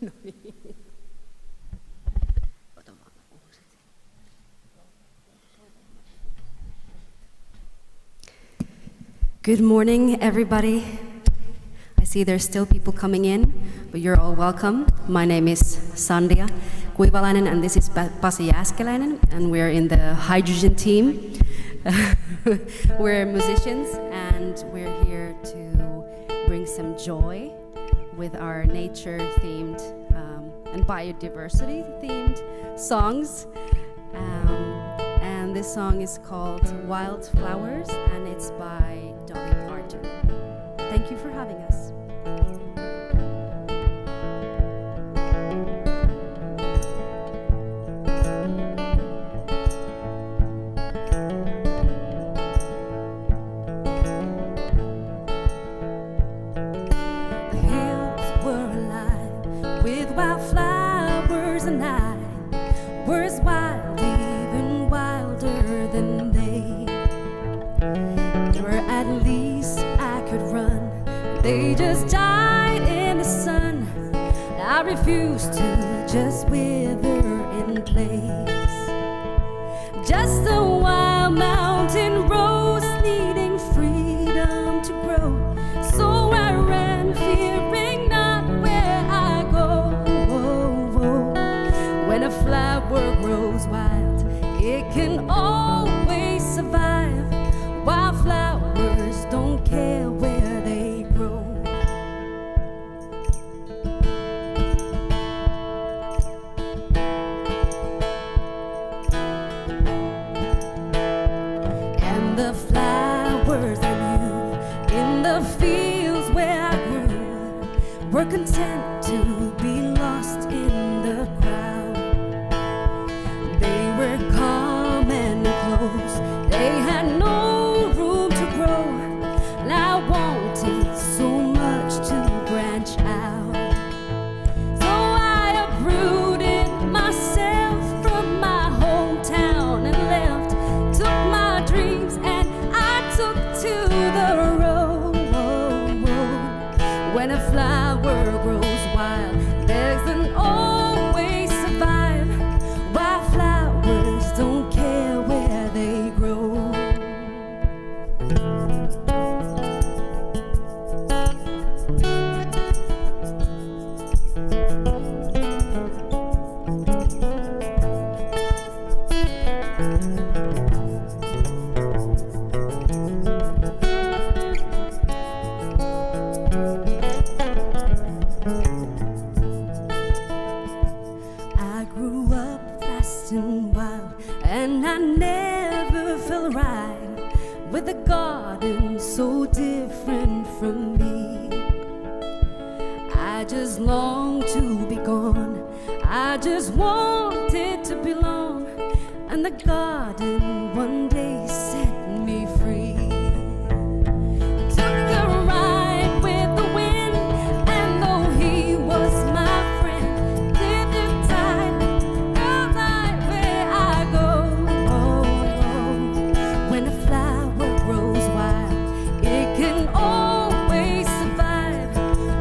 No niin. Good morning, everybody. I see there's still people coming in, but you're all welcome. My name is Sandia Kuivalainen, and this is Pasi Jääskeläinen, and we're in the hydrogen team. We're musicians, and we're here to bring some joy with our nature-themed and biodiversity-themed songs. And this song is called Wildflowers, and it's by Dolly Parton. Thank you for having us. They just died in the sun. I refuse to just wither in place. Just a wild mountain rose needing freedom to grow. So I ran, fearing not where I go. When a flower grows wild, it can always survive. Wildflowers don't care where they grow. And the flowers I knew in the fields where I grew were content to be lost in the crowd. They were calm and close. They had no room to grow, and I wanted so much to branch out. So I uprooted myself from my hometown and left, took my dreams and I took to the road. When a flower grows wild, there's an always survive. Wildflowers don't care where they grow. I grew up fast and wild, and I never felt right with a garden so different from me. I just longed to be gone, I just wanted to belong, and the garden one day set me free. Took a ride with the wind, and though he was my friend, didn't tide right where I go. When a flower grows wild, it can always survive.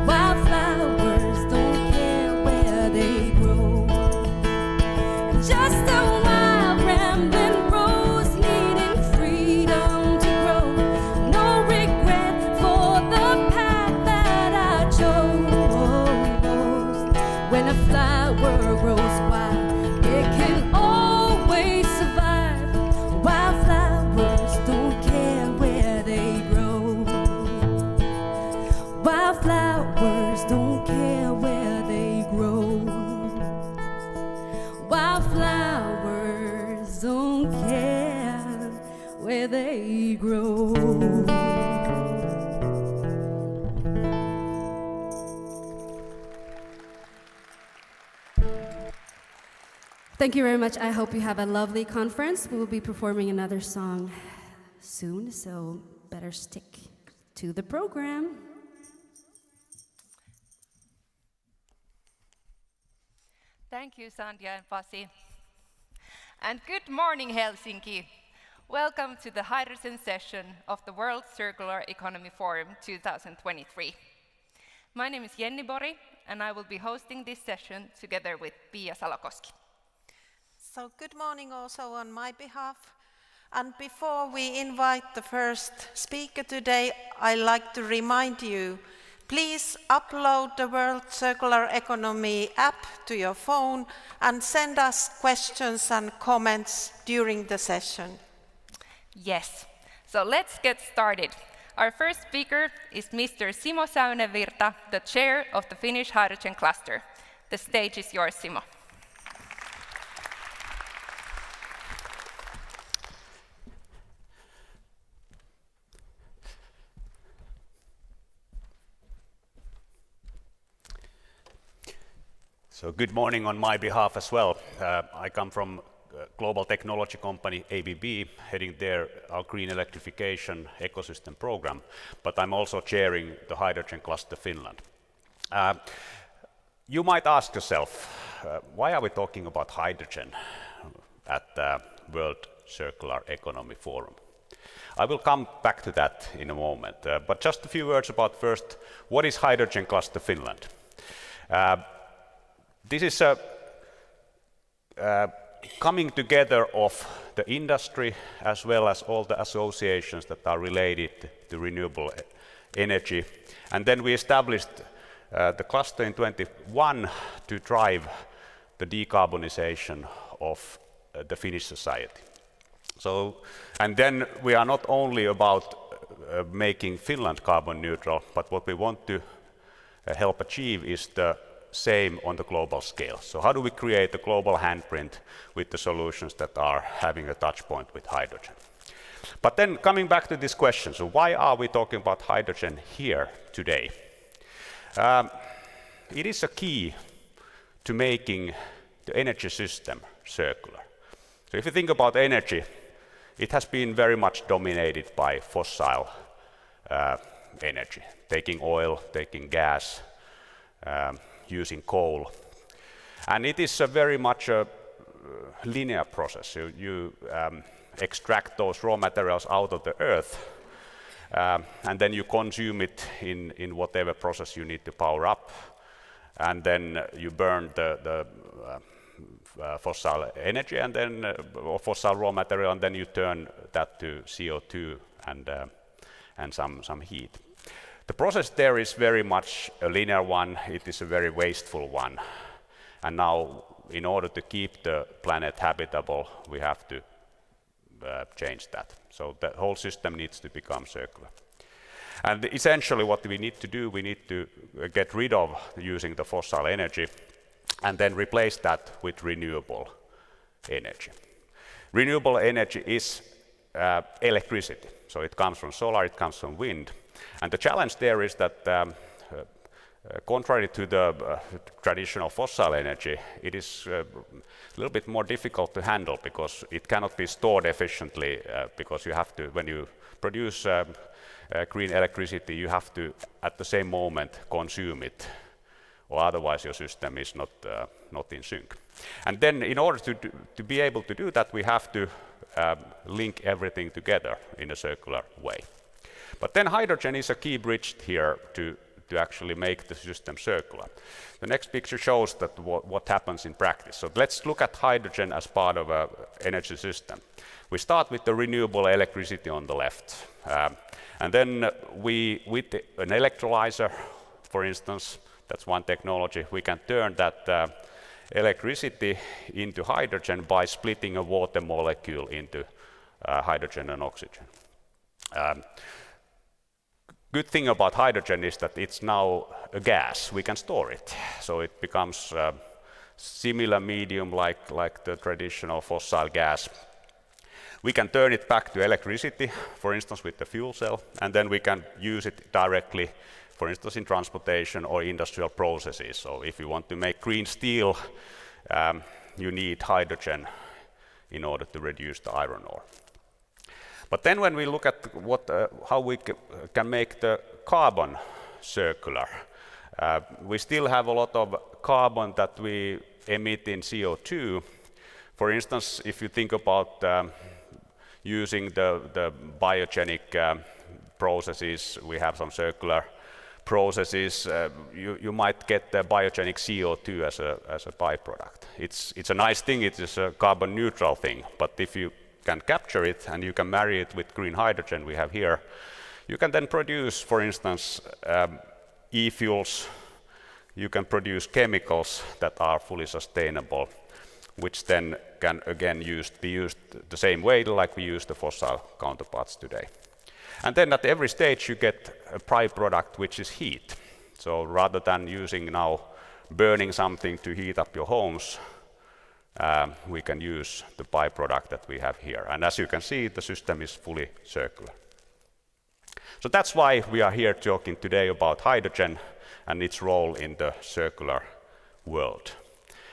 Wildflowers don't care where they grow. Just a wild rambling rose needing freedom to grow. No regret for the path that I chose. When a flower grows wild, it can always survive. Wildflowers don't care where they grow. Wildflowers don't care where they grow. Wildflowers don't care where they grow. Thank you very much. I hope you have a lovely conference. We will be performing another song soon, so better stick to the program. Thank you, Sandia and Pasi. And good morning, Helsinki. Welcome to the hydrogen session of the World Circular Economy Forum 2023. My name is Jenni Bori, and I will be hosting this session together with Pia Salokoski. So good morning also on my behalf. And before we invite the first speaker today, I'd like to remind you, please upload the World Circular Economy app to your phone and send us questions and comments during the session. Yes, so let's get started. Our first speaker is Mr. Simo Säynevirta, the chair of the Finnish Hydrogen Cluster. The stage is yours, Simo. So good morning on my behalf as well. I come from global technology company ABB, heading there our green electrification ecosystem program, but I'm also chairing the Hydrogen Cluster Finland. You might ask yourself, why are we talking about hydrogen at the World Circular Economy Forum? I will come back to that in a moment, but just a few words about first, what is Hydrogen Cluster Finland? This is a coming together of the industry as well as all the associations that are related to renewable energy. And then we established the cluster in 2021 to drive the decarbonization of the Finnish society. So, and then we are not only about making Finland carbon neutral, but what we want to help achieve is the same on the global scale. So how do we create a global handprint with the solutions that are having a touch point with hydrogen? But then coming back to this question, so why are we talking about hydrogen here today? It is a key to making the energy system circular. So if you think about energy, it has been very much dominated by fossil energy, taking oil, taking gas, using coal. And it is very much a linear process. You extract those raw materials out of the earth, and then you consume it in whatever process you need to power up, and then you burn the fossil energy and then or fossil raw material, and then you turn that to CO2 and some heat. The process there is very much a linear one. It is a very wasteful one. And now, in order to keep the planet habitable, we have to change that. So the whole system needs to become circular. And essentially what we need to do, we need to get rid of using the fossil energy and then replace that with renewable energy. Renewable energy is electricity. So it comes from solar, it comes from wind. And the challenge there is that contrary to the traditional fossil energy, it is a little bit more difficult to handle because it cannot be stored efficiently because you have to, when you produce green electricity, you have to at the same moment consume it, or otherwise your system is not in sync. And then in order to be able to do that, we have to link everything together in a circular way. But then hydrogen is a key bridge here to actually make the system circular. The next picture shows that what happens in practice. So let's look at hydrogen as part of an energy system. We start with the renewable electricity on the left. And then with an electrolyzer, for instance, that's one technology, we can turn that electricity into hydrogen by splitting a water molecule into hydrogen and oxygen. Good thing about hydrogen is that it's now a gas. We can store it, so it becomes similar medium like the traditional fossil gas. We can turn it back to electricity, for instance with the fuel cell, and then we can use it directly, for instance in transportation or industrial processes. So if you want to make green steel, you need hydrogen in order to reduce the iron ore. But then when we look at how we can make the carbon circular, we still have a lot of carbon that we emit in CO2. For instance, if you think about using the biogenic processes, we have some circular processes, you might get the biogenic CO2 as a byproduct. It's a nice thing, it is a carbon neutral thing, but if you can capture it and you can marry it with green hydrogen we have here, you can then produce, for instance, e-fuels, you can produce chemicals that are fully sustainable, which then can again be used the same way like we use the fossil counterparts today. And then at every stage you get a byproduct which is heat. So rather than using now burning something to heat up your homes, we can use the byproduct that we have here. And as you can see, the system is fully circular. So that's why we are here talking today about hydrogen and its role in the circular world.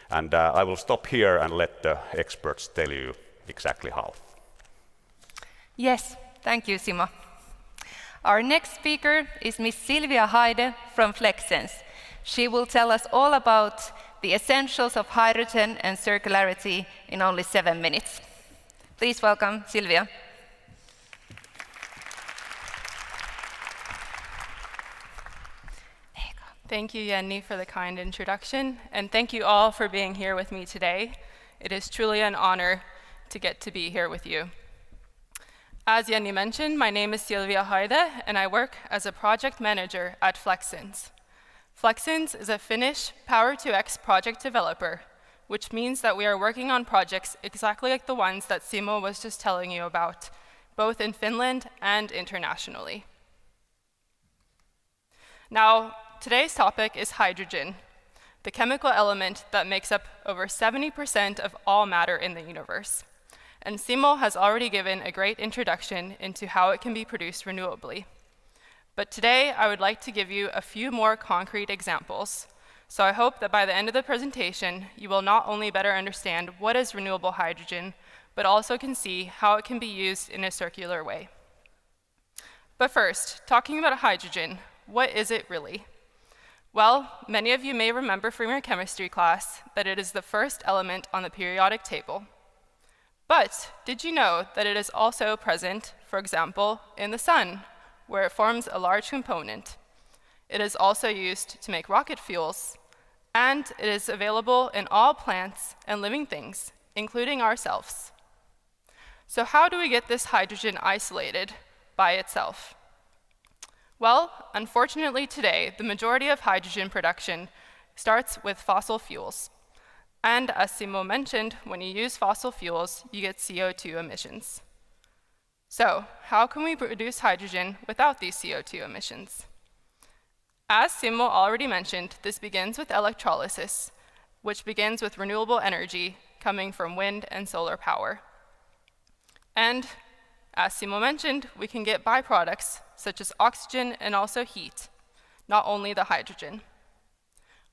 And I will stop here and let the experts tell you exactly how. Yes, thank you, Simo. Our next speaker is Miss Silvia Heide from Flexens. She will tell us all about the essentials of hydrogen and circularity in only 7 minutes. Please welcome Silvia. Thank you, Jenny, for the kind introduction, and thank you all for being here with me today. It is truly an honor to get to be here with you. As Jenny mentioned, my name is Silvia Heide, and I work as a project manager at Flexens. Flexens is a Finnish Power-to-X project developer, which means that we are working on projects exactly like the ones that Simo was just telling you about, both in Finland and internationally. Now, today's topic is hydrogen, the chemical element that makes up over 70% of all matter in the universe. And Simo has already given a great introduction into how it can be produced renewably. But today, I would like to give you a few more concrete examples. So I hope that by the end of the presentation, you will not only better understand what is renewable hydrogen, but also can see how it can be used in a circular way. But first, talking about hydrogen, what is it really? Well, many of you may remember from your chemistry class that it is the first element on the periodic table. But did you know that it is also present, for example, in the sun, where it forms a large component? It is also used to make rocket fuels, and it is available in all plants and living things, including ourselves. So how do we get this hydrogen isolated by itself? Well, unfortunately today, the majority of hydrogen production starts with fossil fuels. And as Simo mentioned, when you use fossil fuels, you get CO2 emissions. So, how can we produce hydrogen without these CO2 emissions? As Simo already mentioned, this begins with electrolysis, which begins with renewable energy coming from wind and solar power. And as Simo mentioned, we can get byproducts such as oxygen and also heat, not only the hydrogen.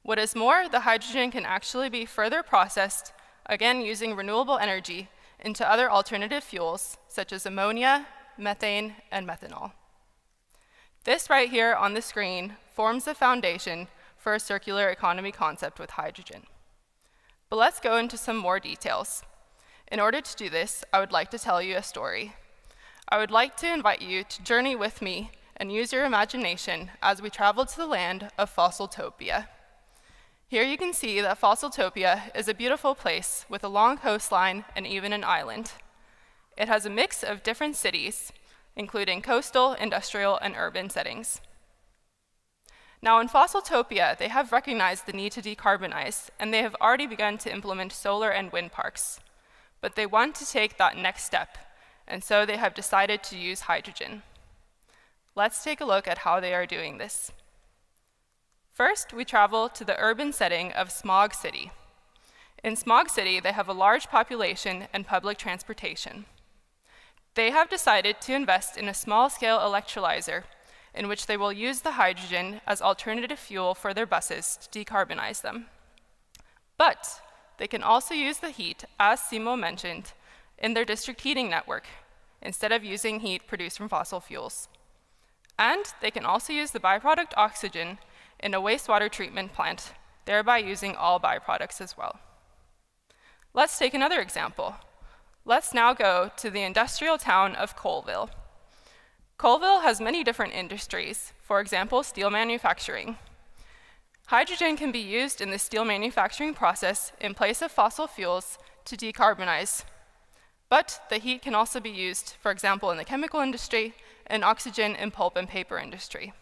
What is more, the hydrogen can actually be further processed, again using renewable energy, into other alternative fuels, such as ammonia, methane, and methanol. This right here on the screen forms the foundation for a circular economy concept with hydrogen. But let's go into some more details. In order to do this, I would like to tell you a story. I would like to invite you to journey with me and use your imagination as we travel to the land of Fossiltopia. Here you can see that Fossiltopia is a beautiful place with a long coastline and even an island. It has a mix of different cities, including coastal, industrial, and urban settings. Now in Fossiltopia, they have recognized the need to decarbonize, and they have already begun to implement solar and wind parks. But they want to take that next step, and so they have decided to use hydrogen. Let's take a look at how they are doing this. First, we travel to the urban setting of Smog City. In Smog City, they have a large population and public transportation. They have decided to invest in a small-scale electrolyzer in which they will use the hydrogen as alternative fuel for their buses to decarbonize them. But they can also use the heat, as Simo mentioned, in their district heating network, instead of using heat produced from fossil fuels. And they can also use the byproduct oxygen in a wastewater treatment plant, thereby using all byproducts as well. Let's take another example. Let's now go to the industrial town of Colville. Coalville has many different industries, for example, steel manufacturing. Hydrogen can be used in the steel manufacturing process in place of fossil fuels to decarbonize. But the heat can also be used, for example, in the chemical industry and oxygen in pulp and paper industry.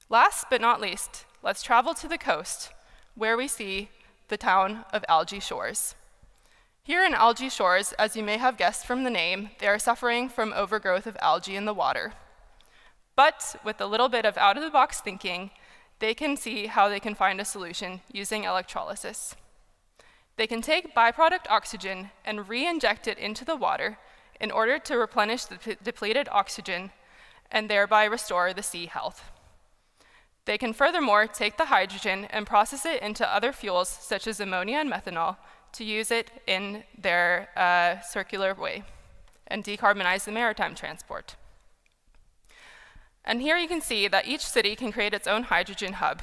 Last but not least, let's travel to the coast, where we see the town of Algae Shores. Here in Algae Shores, as you may have guessed from the name, they are suffering from overgrowth of algae in the water. But with a little bit of out-of-the-box thinking, they can see how they can find a solution using electrolysis. They can take byproduct oxygen and re-inject it into the water in order to replenish the depleted oxygen and thereby restore the sea health. They can furthermore take the hydrogen and process it into other fuels such as ammonia and methanol to use it in their circular way and decarbonize the maritime transport. And here you can see that each city can create its own hydrogen hub.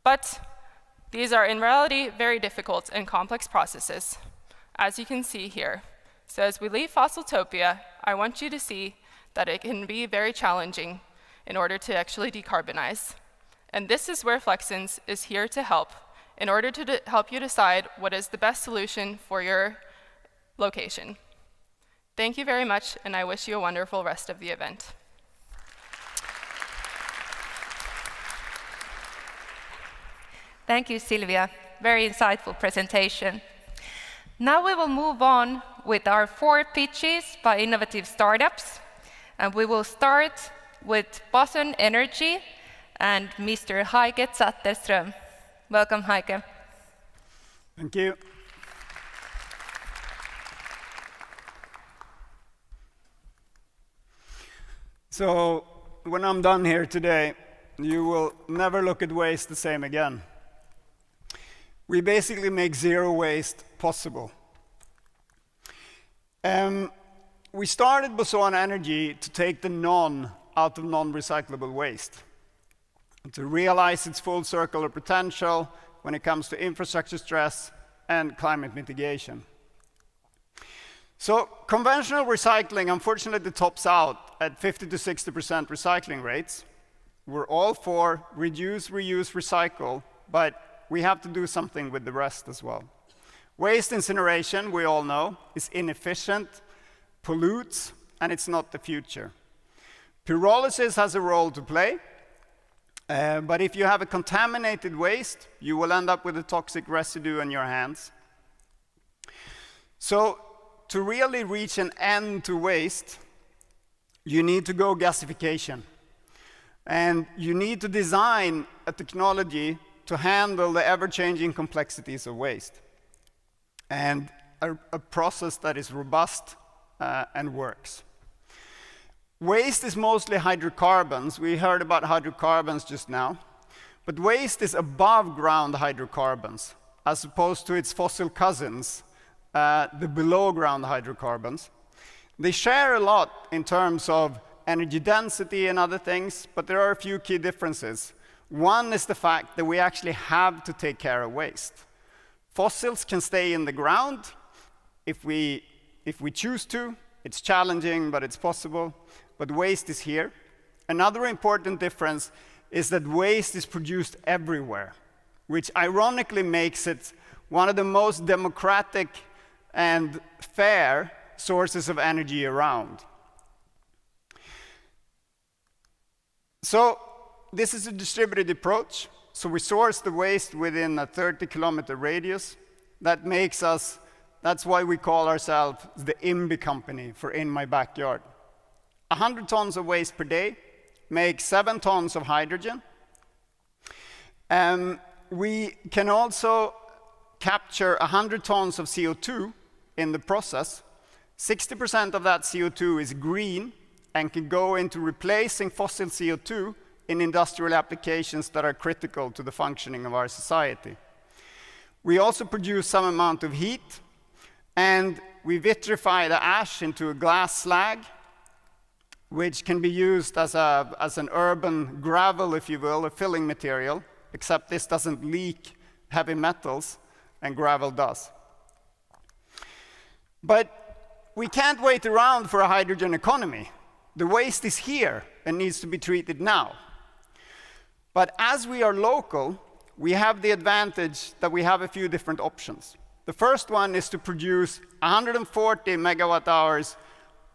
But these are in reality very difficult and complex processes, as you can see here. So as we leave Fossiltopia, I want you to see that it can be very challenging in order to actually decarbonize. And this is where Flexens is here to help, in order to help you decide what is the best solution for your location. Thank you very much, and I wish you a wonderful rest of the event. Thank you, Silvia. Very insightful presentation. Now we will move on with our 4 pitches by innovative startups. And we will start with Boson Energy and Mr. Heike Zatterström. Welcome, Heike. Thank you. So, when I'm done here today, you will never look at waste the same again. We basically make zero waste possible. We started Boson Energy to take the non out of non-recyclable waste, and to realize its full circular potential when it comes to infrastructure stress and climate mitigation. So conventional recycling unfortunately tops out at 50 to 60% recycling rates. We're all for reduce, reuse, recycle, but we have to do something with the rest as well. Waste incineration, we all know, is inefficient, pollutes, and it's not the future. Pyrolysis has a role to play, but if you have a contaminated waste, you will end up with a toxic residue in your hands. So to really reach an end to waste, you need to go gasification. And you need to design a technology to handle the ever-changing complexities of waste. And a process that is robust and works. Waste is mostly hydrocarbons. We heard about hydrocarbons just now. But waste is above ground hydrocarbons, as opposed to its fossil cousins, the below ground hydrocarbons. They share a lot in terms of energy density and other things, but there are a few key differences. One is the fact that we actually have to take care of waste. Fossils can stay in the ground if we choose to. It's challenging, but it's possible. But waste is here. Another important difference is that waste is produced everywhere, which ironically makes it one of the most democratic and fair sources of energy around. So this is a distributed approach. So we source the waste within a 30-kilometer radius. That makes us, that's why we call ourselves the IMBY company, for in my backyard. 100 tons of waste per day makes 7 tons of hydrogen. We can also capture 100 tons of CO2 in the process. 60% of that CO2 is green and can go into replacing fossil CO2 in industrial applications that are critical to the functioning of our society. We also produce some amount of heat, and we vitrify the ash into a glass slag, which can be used as an urban gravel, if you will, a filling material, except this doesn't leak heavy metals, and gravel does. But we can't wait around for a hydrogen economy. The waste is here and needs to be treated now. But as we are local, we have the advantage that we have a few different options. The first one is to produce 140 megawatt hours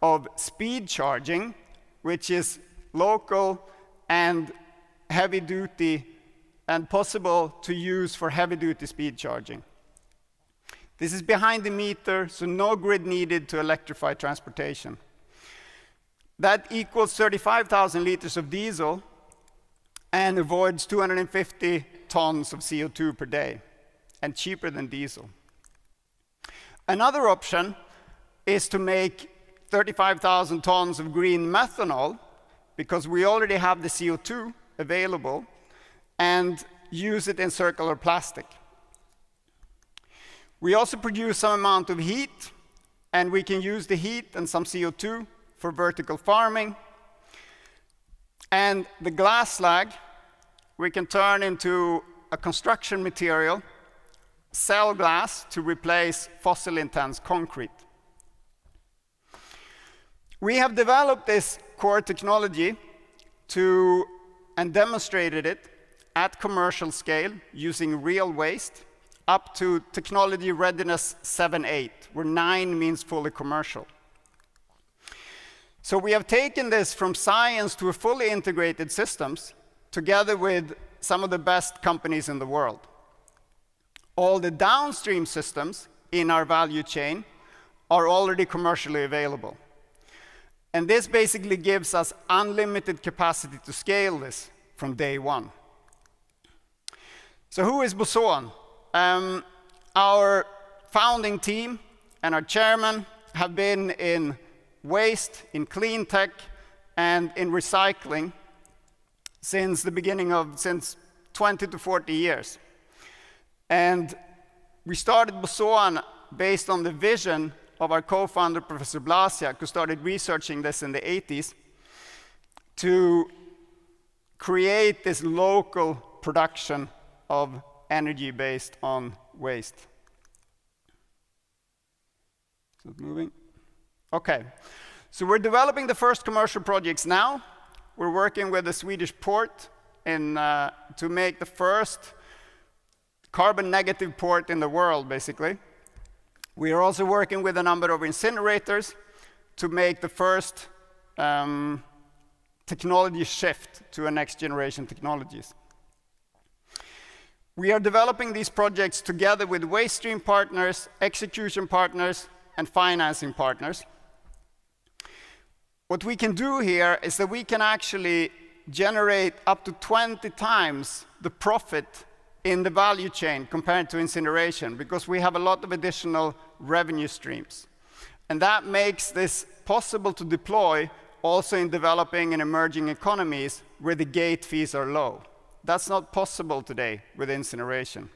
of speed charging, which is local and heavy duty and possible to use for heavy duty speed charging. This is behind the meter, so no grid needed to electrify transportation. That equals 35,000 liters of diesel and avoids 250 tons of CO2 per day, and cheaper than diesel. Another option is to make 35,000 tons of green methanol, because we already have the CO2 available, and use it in circular plastic. We also produce some amount of heat, and we can use the heat and some CO2 for vertical farming. And the glass slag we can turn into a construction material, cell glass, to replace fossil-intense concrete. We have developed this core technology and demonstrated it at commercial scale using real waste up to technology readiness 7-8, where 9 means fully commercial. So we have taken this from science to a fully integrated systems together with some of the best companies in the world. All the downstream systems in our value chain are already commercially available. And this basically gives us unlimited capacity to scale this from day one. So who is Boson? Our founding team and our chairman have been in waste, in clean tech, and in recycling since 20 to 40 years. And we started Boson based on the vision of our co-founder, Professor Blasiak, who started researching this in the 80s, to create this local production of energy based on waste. Is it moving? Okay. So we're developing the first commercial projects now. We're working with a Swedish port to make the first carbon negative port in the world, basically. We are also working with a number of incinerators to make the first technology shift to a next generation technologies. We are developing these projects together with waste stream partners, execution partners, and financing partners. What we can do here is that we can actually generate up to 20 times the profit in the value chain compared to incineration, because we have a lot of additional revenue streams. And that makes this possible to deploy also in developing and emerging economies where the gate fees are low. That's not possible today with incineration.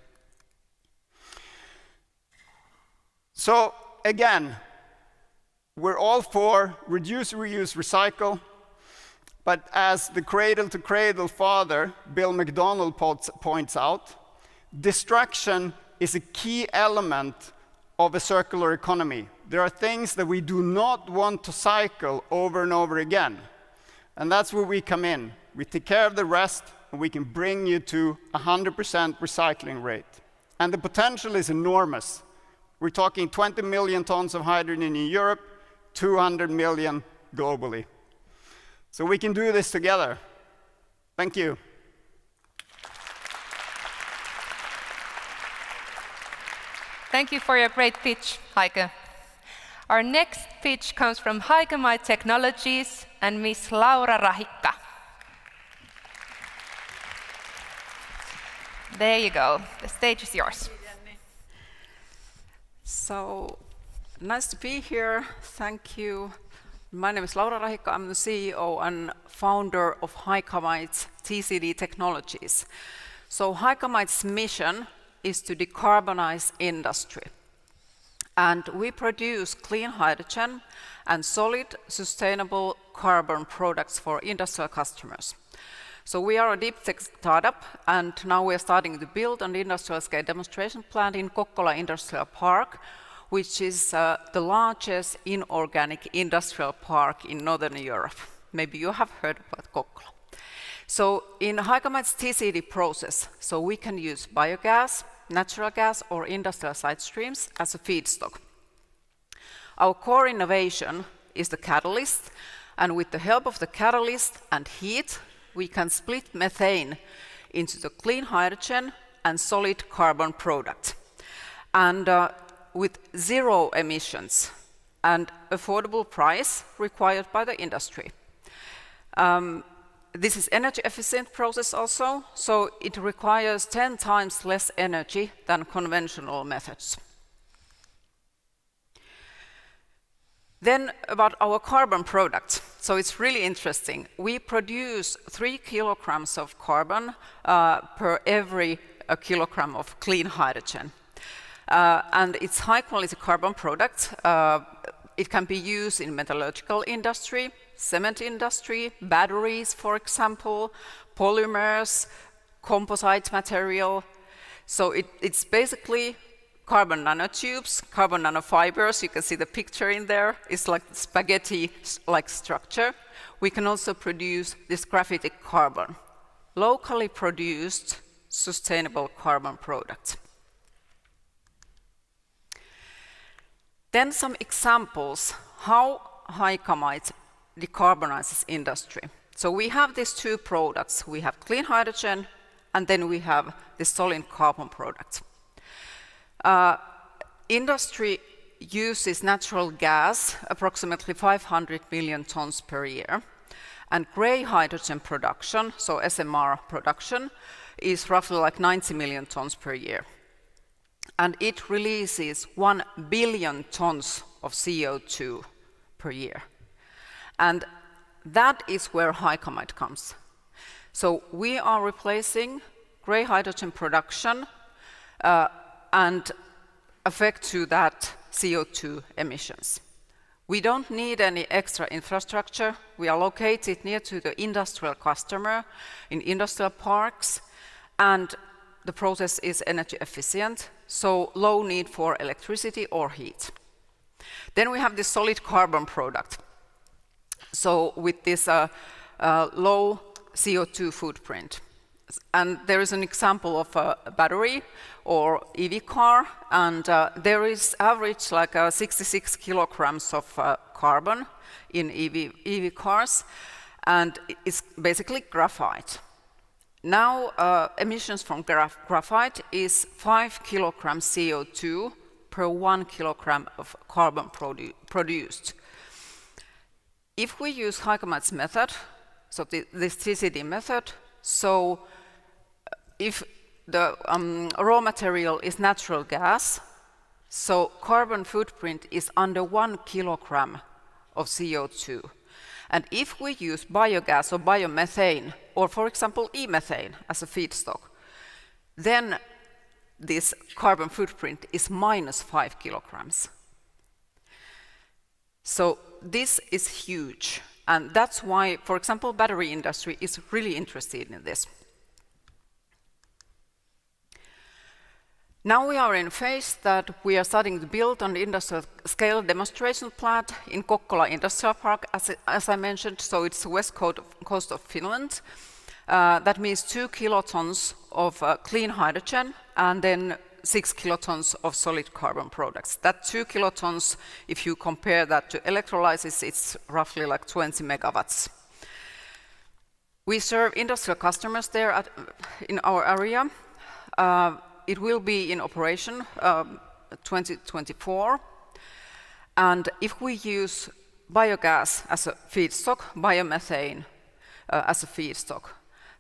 So again, we're all for reduce, reuse, recycle, but as the cradle-to-cradle father, Bill McDonald, points out, destruction is a key element of a circular economy. There are things that we do not want to cycle over and over again, and that's where we come in. We take care of the rest, and we can bring you to 100% recycling rate. And the potential is enormous. We're talking 20 million tons of hydrogen in Europe, 200 million globally. So we can do this together. Thank you. Thank you for your great pitch, Heike. Our next pitch comes from Comite Technologies and Miss Laura Rahikka. There you go. The stage is yours. So, nice to be here. Thank you. My name is Laura Rahikka. I'm the CEO and founder of Comite's TCD Technologies. So Comite's mission is to decarbonize industry. And we produce clean hydrogen and solid, sustainable carbon products for industrial customers. So we are a deep tech startup, and now we are starting to build an industrial scale demonstration plant in Kokkola Industrial Park, which is the largest inorganic industrial park in Northern Europe. Maybe you have heard about Kokkola. So in Hycamite's TCD process, so we can use biogas, natural gas, or industrial side streams as a feedstock. Our core innovation is the catalyst, and with the help of the catalyst and heat, we can split methane into the clean hydrogen and solid carbon product. And with zero emissions and affordable price required by the industry. This is energy efficient process also, so it requires 10 times less energy than conventional methods. Then about our carbon product. So it's really interesting. We produce 3 kilograms of carbon per every kilogram of clean hydrogen. And it's high quality carbon product. It can be used in metallurgical industry, cement industry, batteries, for example, polymers, composite material. So it's basically carbon nanotubes, carbon nanofibers. You can see the picture in there. It's like spaghetti-like structure. We can also produce this graphitic carbon, locally produced, sustainable carbon product. Then some examples how Hycamite decarbonizes industry. So we have these two products. We have clean hydrogen, and then we have the solid carbon product. Industry uses natural gas, approximately 500 million tons per year, and grey hydrogen production, so SMR production, is roughly like 90 million tons per year. And it releases 1 billion tons of CO2 per year. And that is where Hycamite comes. So we are replacing grey hydrogen production and affect to that CO2 emissions. We don't need any extra infrastructure. We are located near to the industrial customer in industrial parks, and the process is energy efficient, so low need for electricity or heat. Then we have the solid carbon product. So with this low CO2 footprint. And there is an example of a battery or EV car, and there is average like 66 kilograms of carbon in EV cars, and it's basically graphite. Now emissions from graphite is 5 kilograms CO2 per 1 kilogram of carbon produced. If we use Hycamite's method, so this TCD method, so if the raw material is natural gas, so carbon footprint is under 1 kilogram of CO2. And if we use biogas or biomethane, or for example e-methane as a feedstock, then this carbon footprint is minus 5 kilograms. So this is huge, and that's why, for example, battery industry is really interested in this. Now we are in a phase that we are starting to build an industrial scale demonstration plant in Kokkola Industrial Park, as I mentioned, so it's the west coast of Finland. That means 2 kilotons of clean hydrogen and then 6 kilotons of solid carbon products. That 2 kilotons, if you compare that to electrolysis, it's roughly like 20 megawatts. We serve industrial customers there in our area. It will be in operation 2024. And if we use biogas as a feedstock, biomethane as a feedstock,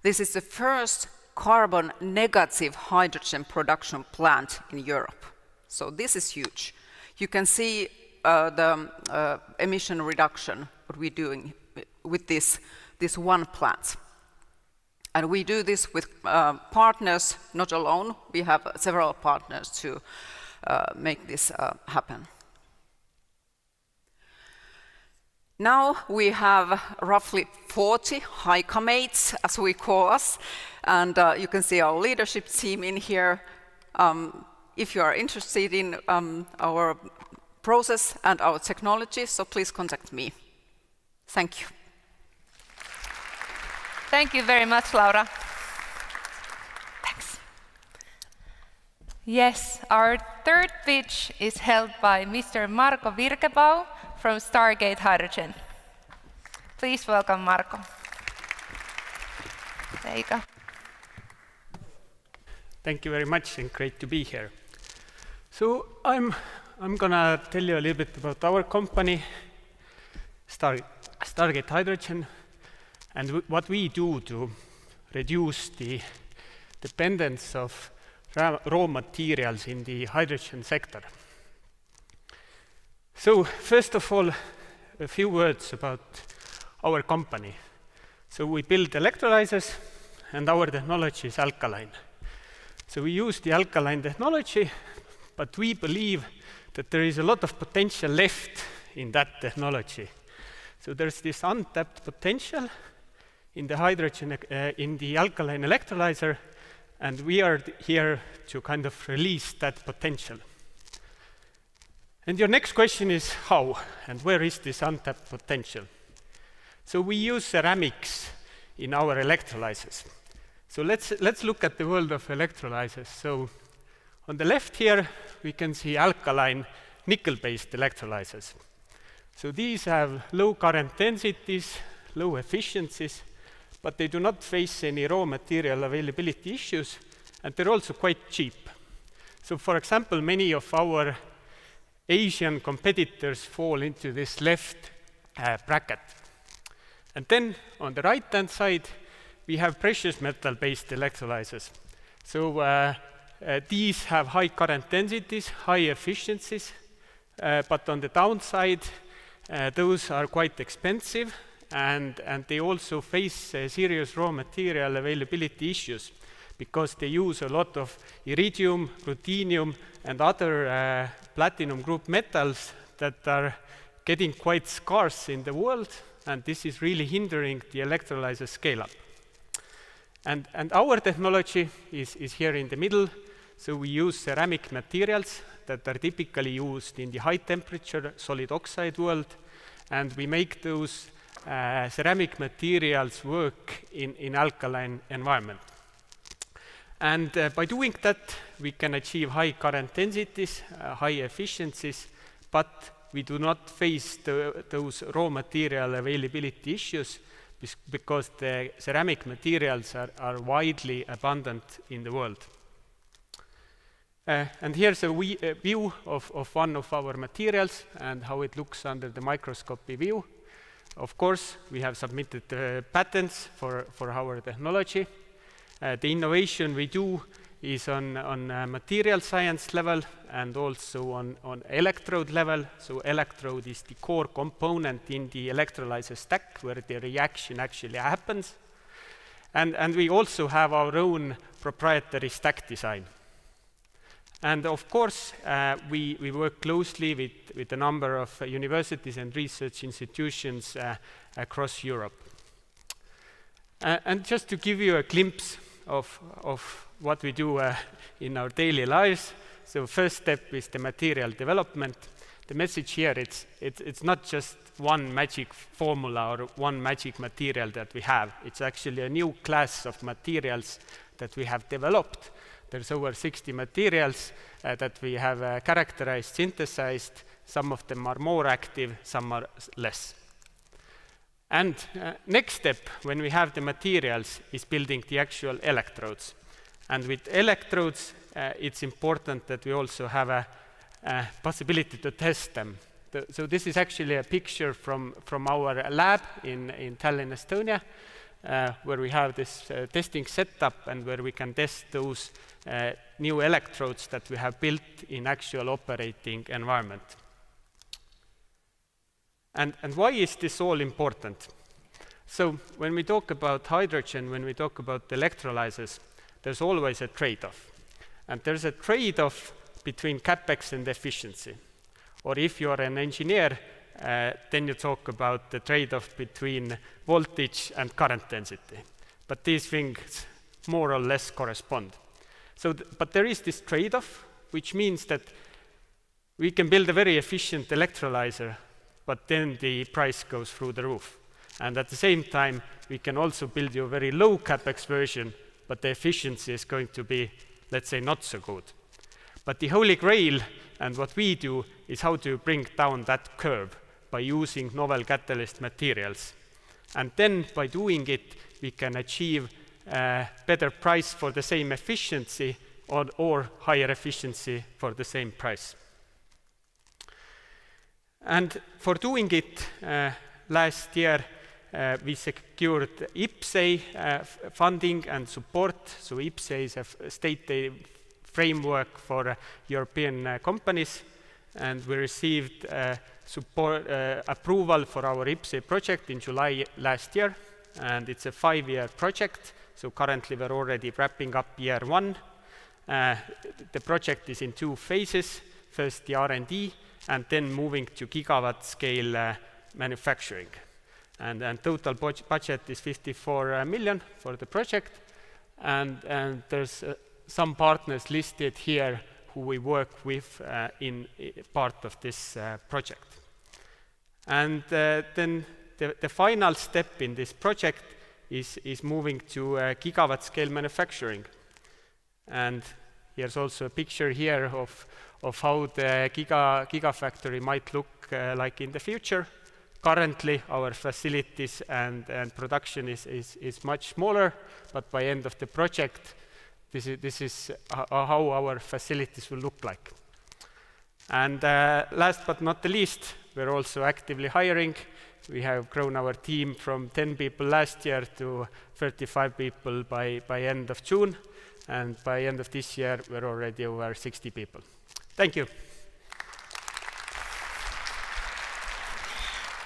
this is the first carbon negative hydrogen production plant in Europe. So this is huge. You can see the emission reduction, what we're doing with this one plant. And we do this with partners, not alone. We have several partners to make this happen. Now we have roughly 40 Hycamates, as we call us, and you can see our leadership team in here. If you are interested in our process and our technology, so please contact me. Thank you. Thank you very much, Laura. Thanks. Yes, our third pitch is held by Mr. Marko Virkebau from Stargate Hydrogen. Please welcome Marko. There you go. Thank you very much, and great to be here. So I'm gonna tell you a little bit about our company, Stargate Hydrogen, and what we do to reduce the dependence of raw materials in the hydrogen sector. So first of all, a few words about our company. So we build electrolyzers, and our technology is alkaline. So we use the alkaline technology, but we believe that there is a lot of potential left in that technology. So there's this untapped potential in the hydrogen, in the alkaline electrolyzer, and we are here to kind of release that potential. And your next question is how, and where is this untapped potential? So we use ceramics in our electrolyzers. So let's look at the world of electrolyzers. So on the left here, we can see alkaline nickel-based electrolyzers. So these have low current densities, low efficiencies, but they do not face any raw material availability issues, and they're also quite cheap. So for example, many of our Asian competitors fall into this left bracket. And then on the right-hand side, we have precious metal-based electrolyzers. So these have high current densities, high efficiencies, but on the downside, those are quite expensive, and they also face serious raw material availability issues because they use a lot of iridium, ruthenium, and other platinum group metals that are getting quite scarce in the world, and this is really hindering the electrolyzer scale-up. And our technology is here in the middle. So we use ceramic materials that are typically used in the high-temperature solid oxide world, and we make those ceramic materials work in alkaline environment. And by doing that, we can achieve high current densities, high efficiencies, but we do not face those raw material availability issues because the ceramic materials are widely abundant in the world. And here's a view of one of our materials and how it looks under the microscopy view. Of course, we have submitted patents for our technology. The innovation we do is on material science level and also on electrode level. So electrode is the core component in the electrolyzer stack where the reaction actually happens. And we also have our own proprietary stack design. And of course, we work closely with a number of universities and research institutions across Europe. And just to give you a glimpse of what we do in our daily lives. So first step is the material development. The message here, it's not just one magic formula or one magic material that we have. It's actually a new class of materials that we have developed. There's over 60 materials that we have characterized, synthesized. Some of them are more active, some are less. And next step, when we have the materials, is building the actual electrodes. And with electrodes, it's important that we also have a possibility to test them. So this is actually a picture from our lab in Tallinn, Estonia, where we have this testing setup and where we can test those new electrodes that we have built in actual operating environment. And why is this all important? So when we talk about hydrogen, when we talk about electrolyzers, there's always a trade-off. And there's a trade-off between capex and efficiency. Or if you're an engineer, then you talk about the trade-off between voltage and current density. But these things more or less correspond. So, but there is this trade-off, which means that we can build a very efficient electrolyzer, but then the price goes through the roof. And at the same time, we can also build you a very low capex version, but the efficiency is going to be, let's say, not so good. But the holy grail, and what we do, is how to bring down that curve by using novel catalyst materials. And then by doing it, we can achieve a better price for the same efficiency or higher efficiency for the same price. And for doing it, last year, we secured IPCEI funding and support. So IPCEI is a state aid framework for European companies, and we received support approval for our IPCEI project in July last year, and it's a 5-year project. So currently we're already wrapping up year 1. The project is in 2 phases. First the R&D, and then moving to gigawatt scale manufacturing. And total budget is 54 million for the project, and there's some partners listed here who we work with in part of this project. And then the final step in this project is moving to gigawatt scale manufacturing. And here's also a picture here of how the gigafactory might look like in the future. Currently, our facilities and production is much smaller, but by end of the project, this is how our facilities will look like. And last but not the least, we're also actively hiring. We have grown our team from 10 people last year to 35 people by end of June, and by end of this year, we're already over 60 people. Thank you.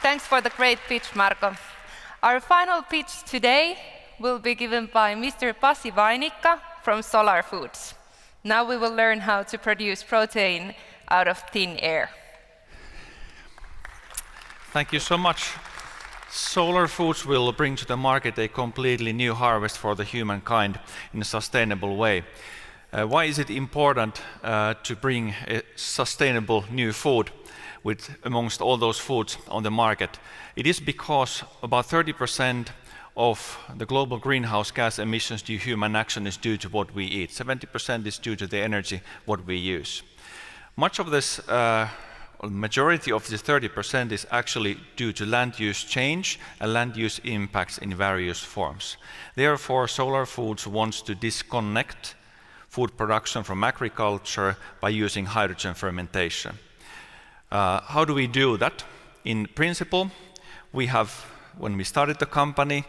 Thanks for the great pitch, Marko. Our final pitch today will be given by Mr. Pasi Vainikka from Solar Foods. Now we will learn how to produce protein out of thin air. Thank you so much. Solar Foods will bring to the market a completely new harvest for the humankind in a sustainable way. Why is it important to bring a sustainable new food with amongst all those foods on the market? It is because about 30% of the global greenhouse gas emissions due to human action is due to what we eat. 70% is due to the energy what we use. Much of this, majority of this 30% is actually due to land use change and land use impacts in various forms. Therefore, Solar Foods wants to disconnect food production from agriculture by using hydrogen fermentation. How do we do that? In principle, when we started the company,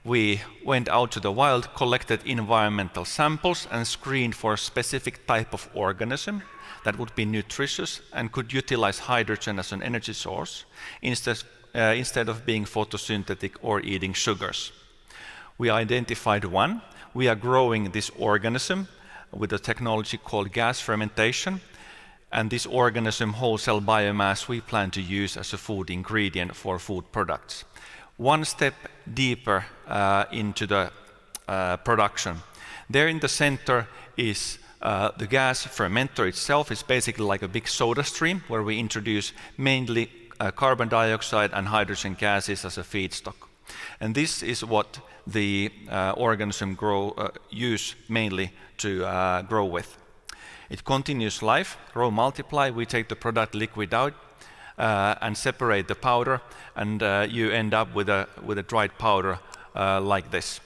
we went out to the wild, collected environmental samples and screened for a specific type of organism that would be nutritious and could utilize hydrogen as an energy source instead of being photosynthetic or eating sugars. We identified one. We are growing this organism with a technology called gas fermentation, and this organism whole cell biomass we plan to use as a food ingredient for food products. One step deeper into the production. There in the center is the gas fermenter itself. Is basically like a big soda stream where we introduce mainly carbon dioxide and hydrogen gases as a feedstock. And this is what the organism use mainly to grow with. It continues life, grow, multiply. We take the product liquid out and separate the powder, and you end up with a dried powder like this.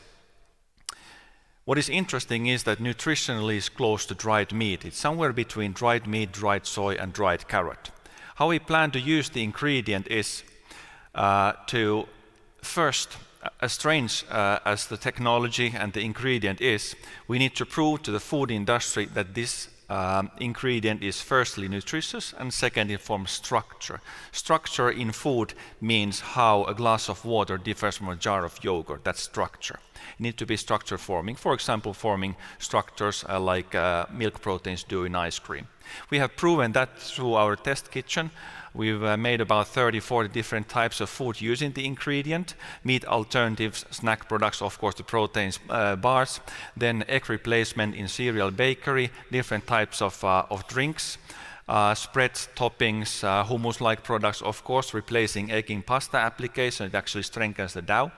What is interesting is that nutritionally is close to dried meat. It's somewhere between dried meat, dried soy, and dried carrot. How we plan to use the ingredient is to first, as strange as the technology and the ingredient is, we need to prove to the food industry that this ingredient is firstly nutritious and second it forms structure. Structure in food means how a glass of water differs from a jar of yogurt. That's structure. It needs to be structure forming. For example, forming structures like milk proteins do in ice cream. We have proven that through our test kitchen. We've made about 30-40 different types of food using the ingredient, meat alternatives, snack products, of course the proteins bars, then egg replacement in cereal bakery, different types of drinks, spreads, toppings, hummus-like products, of course, replacing egg in pasta application. It actually strengthens the dough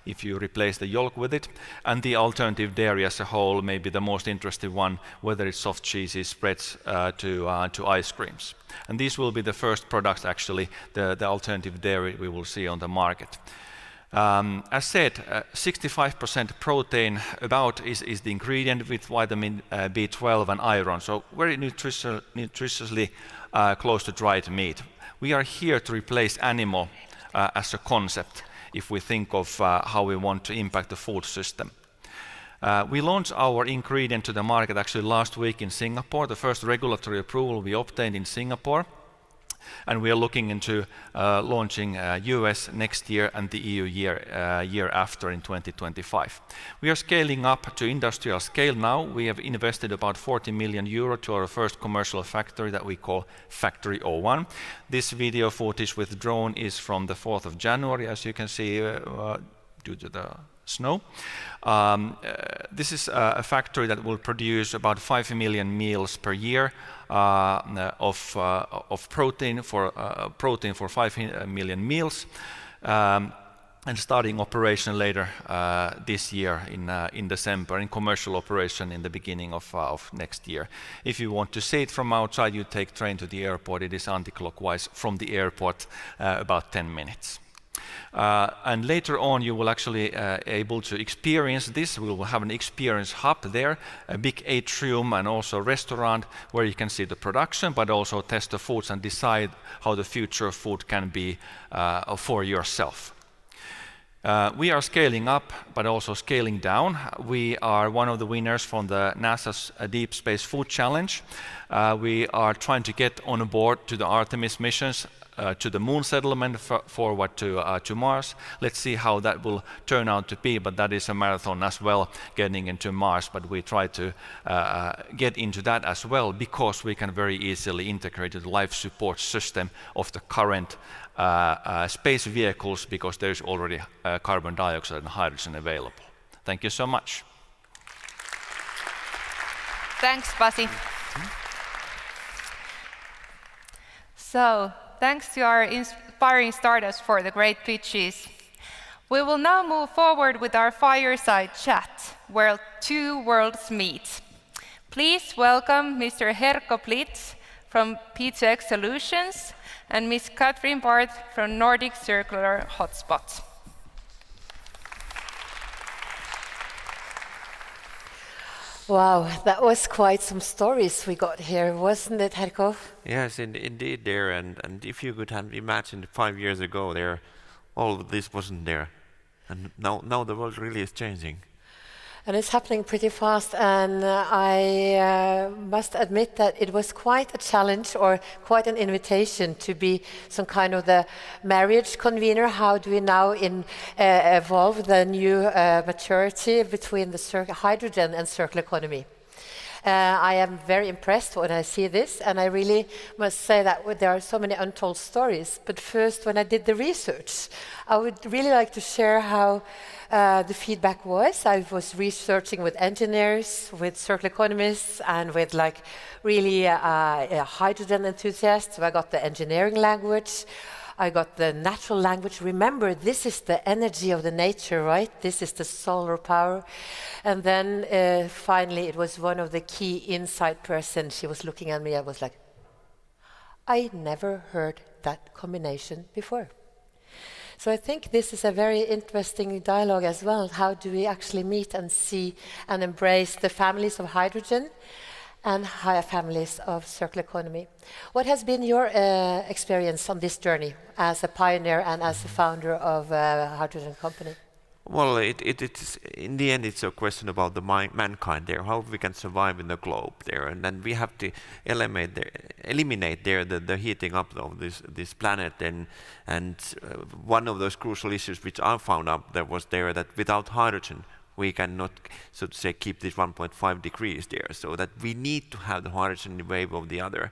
if you replace the yolk with it. And the alternative dairy as a whole, maybe the most interesting one, whether it's soft cheeses, spreads to ice creams. And these will be the first products, actually, the alternative dairy we will see on the market. As said, 65% protein about is the ingredient with vitamin B12 and iron, so very nutritiously close to dried meat. We are here to replace animal as a concept if we think of how we want to impact the food system. We launched our ingredient to the market actually last week in Singapore, the first regulatory approval we obtained in Singapore. And we are looking into launching US next year and the EU year after in 2025. We are scaling up to industrial scale now. We have invested about 40 million euro to our first commercial factory that we call Factory 01. This video footage with drone is from the 4th of January, as you can see, due to the snow. This is a factory that will produce about 5 million meals per year of protein for 5 million meals, and starting operation later this year in December, in commercial operation in the beginning of next year. If you want to see it from outside, you take train to the airport. It is anti-clockwise from the airport, about 10 minutes. And later on you will actually able to experience this. We will have an experience hub there, a big atrium and also restaurant where you can see the production but also test the foods and decide how the future of food can be for yourself. We are scaling up but also scaling down. We are one of the winners from the NASA's Deep Space Food Challenge. We are trying to get on board to the Artemis missions, to the moon settlement, forward to Mars. Let's see how that will turn out to be, but that is a marathon as well, getting into Mars, but we try to get into that as well because we can very easily integrate the life support system of the current space vehicles because there's already carbon dioxide and hydrogen available. Thank you so much. Thanks, Pasi. So, thanks to our inspiring startups for the great pitches. We will now move forward with our fireside chat, where two worlds meet. Please welcome Mr. Herkko Plitz from P2X Solutions and Ms. Katrin Barth from Nordic Circular Hotspot. Wow, that was quite some stories we got here, wasn't it, Herkko? Yes, indeed there, and if you could have imagined 5 years ago there, all of this wasn't there. And now the world really is changing. And it's happening pretty fast, and I must admit that it was quite a challenge or quite an invitation to be some kind of the marriage convener. How do we now evolve the new maturity between the hydrogen and circular economy? I am very impressed when I see this, and I really must say that there are so many untold stories. But first, when I did the research, I would really like to share how the feedback was. I was researching with engineers, with circular economists, and with like really hydrogen enthusiasts. So I got the engineering language. I got the natural language. Remember, this is the energy of the nature, right? This is the solar power. And then finally, it was one of the key insight persons. She was looking at me. I was like, I never heard that combination before. So I think this is a very interesting dialogue as well. How do we actually meet and see and embrace the families of hydrogen and higher families of circular economy? What has been your experience on this journey as a pioneer and as a founder of a hydrogen company? Well, it's in the end it's a question about the mankind there, how we can survive in the globe there, and then we have to eliminate the heating up of this planet, and one of those crucial issues which I found out that was there that without hydrogen we cannot, so to say, keep this 1.5 degrees there. So that we need to have the hydrogen in the wave of the other.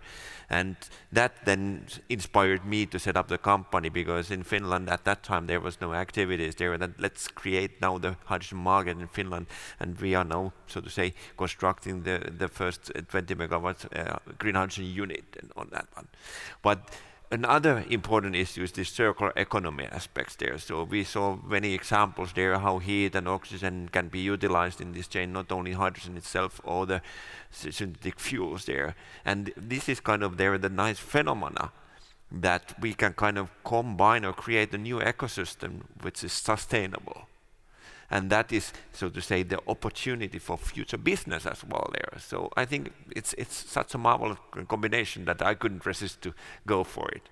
And that then inspired me to set up the company, because in Finland at that time there was no activities there. That let's create now the hydrogen market in Finland, and we are now, so to say, constructing the first 20 megawatt green hydrogen unit on that one. But another important issue is the circular economy aspects there. So we saw many examples there how heat and oxygen can be utilized in this chain, not only hydrogen itself or the synthetic fuels there. And this is kind of there the nice phenomena that we can kind of combine or create a new ecosystem which is sustainable. And that is, so to say, the opportunity for future business as well there. So I think it's such a marvelous combination that I couldn't resist to go for it.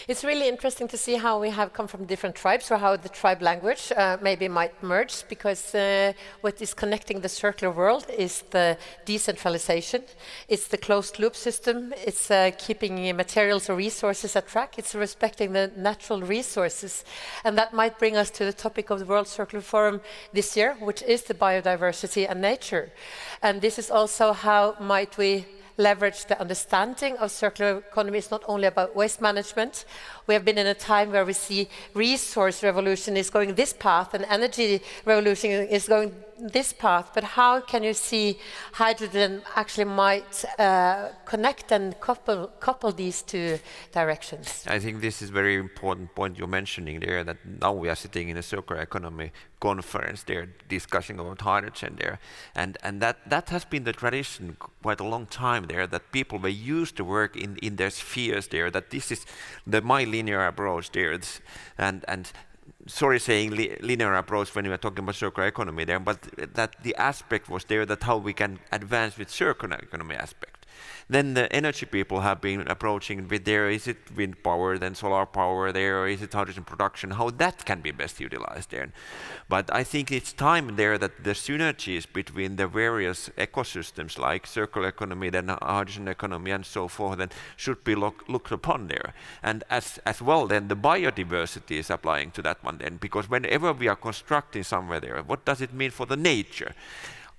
It's really interesting to see how we have come from different tribes, or how the tribe language maybe might merge, because what is connecting the circular world is the decentralization, it's the closed loop system, it's keeping materials or resources at track, it's respecting the natural resources. And that might bring us to the topic of the World Circular Forum this year, which is the biodiversity and nature. And this is also how might we leverage the understanding of circular economy. Is not only about waste management. We have been in a time where we see resource revolution is going this path and energy revolution is going this path, but how can you see hydrogen actually might connect and couple these two directions? I think this is a very important point you're mentioning there, that now we are sitting in a circular economy conference there discussing about hydrogen there, and that has been the tradition quite a long time there, that people were used to work in their spheres there, that this is my linear approach there, and sorry saying linear approach when we are talking about circular economy there, but that the aspect was there that how we can advance with circular economy aspect. Then the energy people have been approaching with there, is it wind power, then solar power there, or is it hydrogen production, how that can be best utilized there. But I think it's time there that the synergies between the various ecosystems like circular economy, then hydrogen economy and so forth, then should be looked upon there. And as well then the biodiversity is applying to that one then, because whenever we are constructing somewhere there, what does it mean for the nature?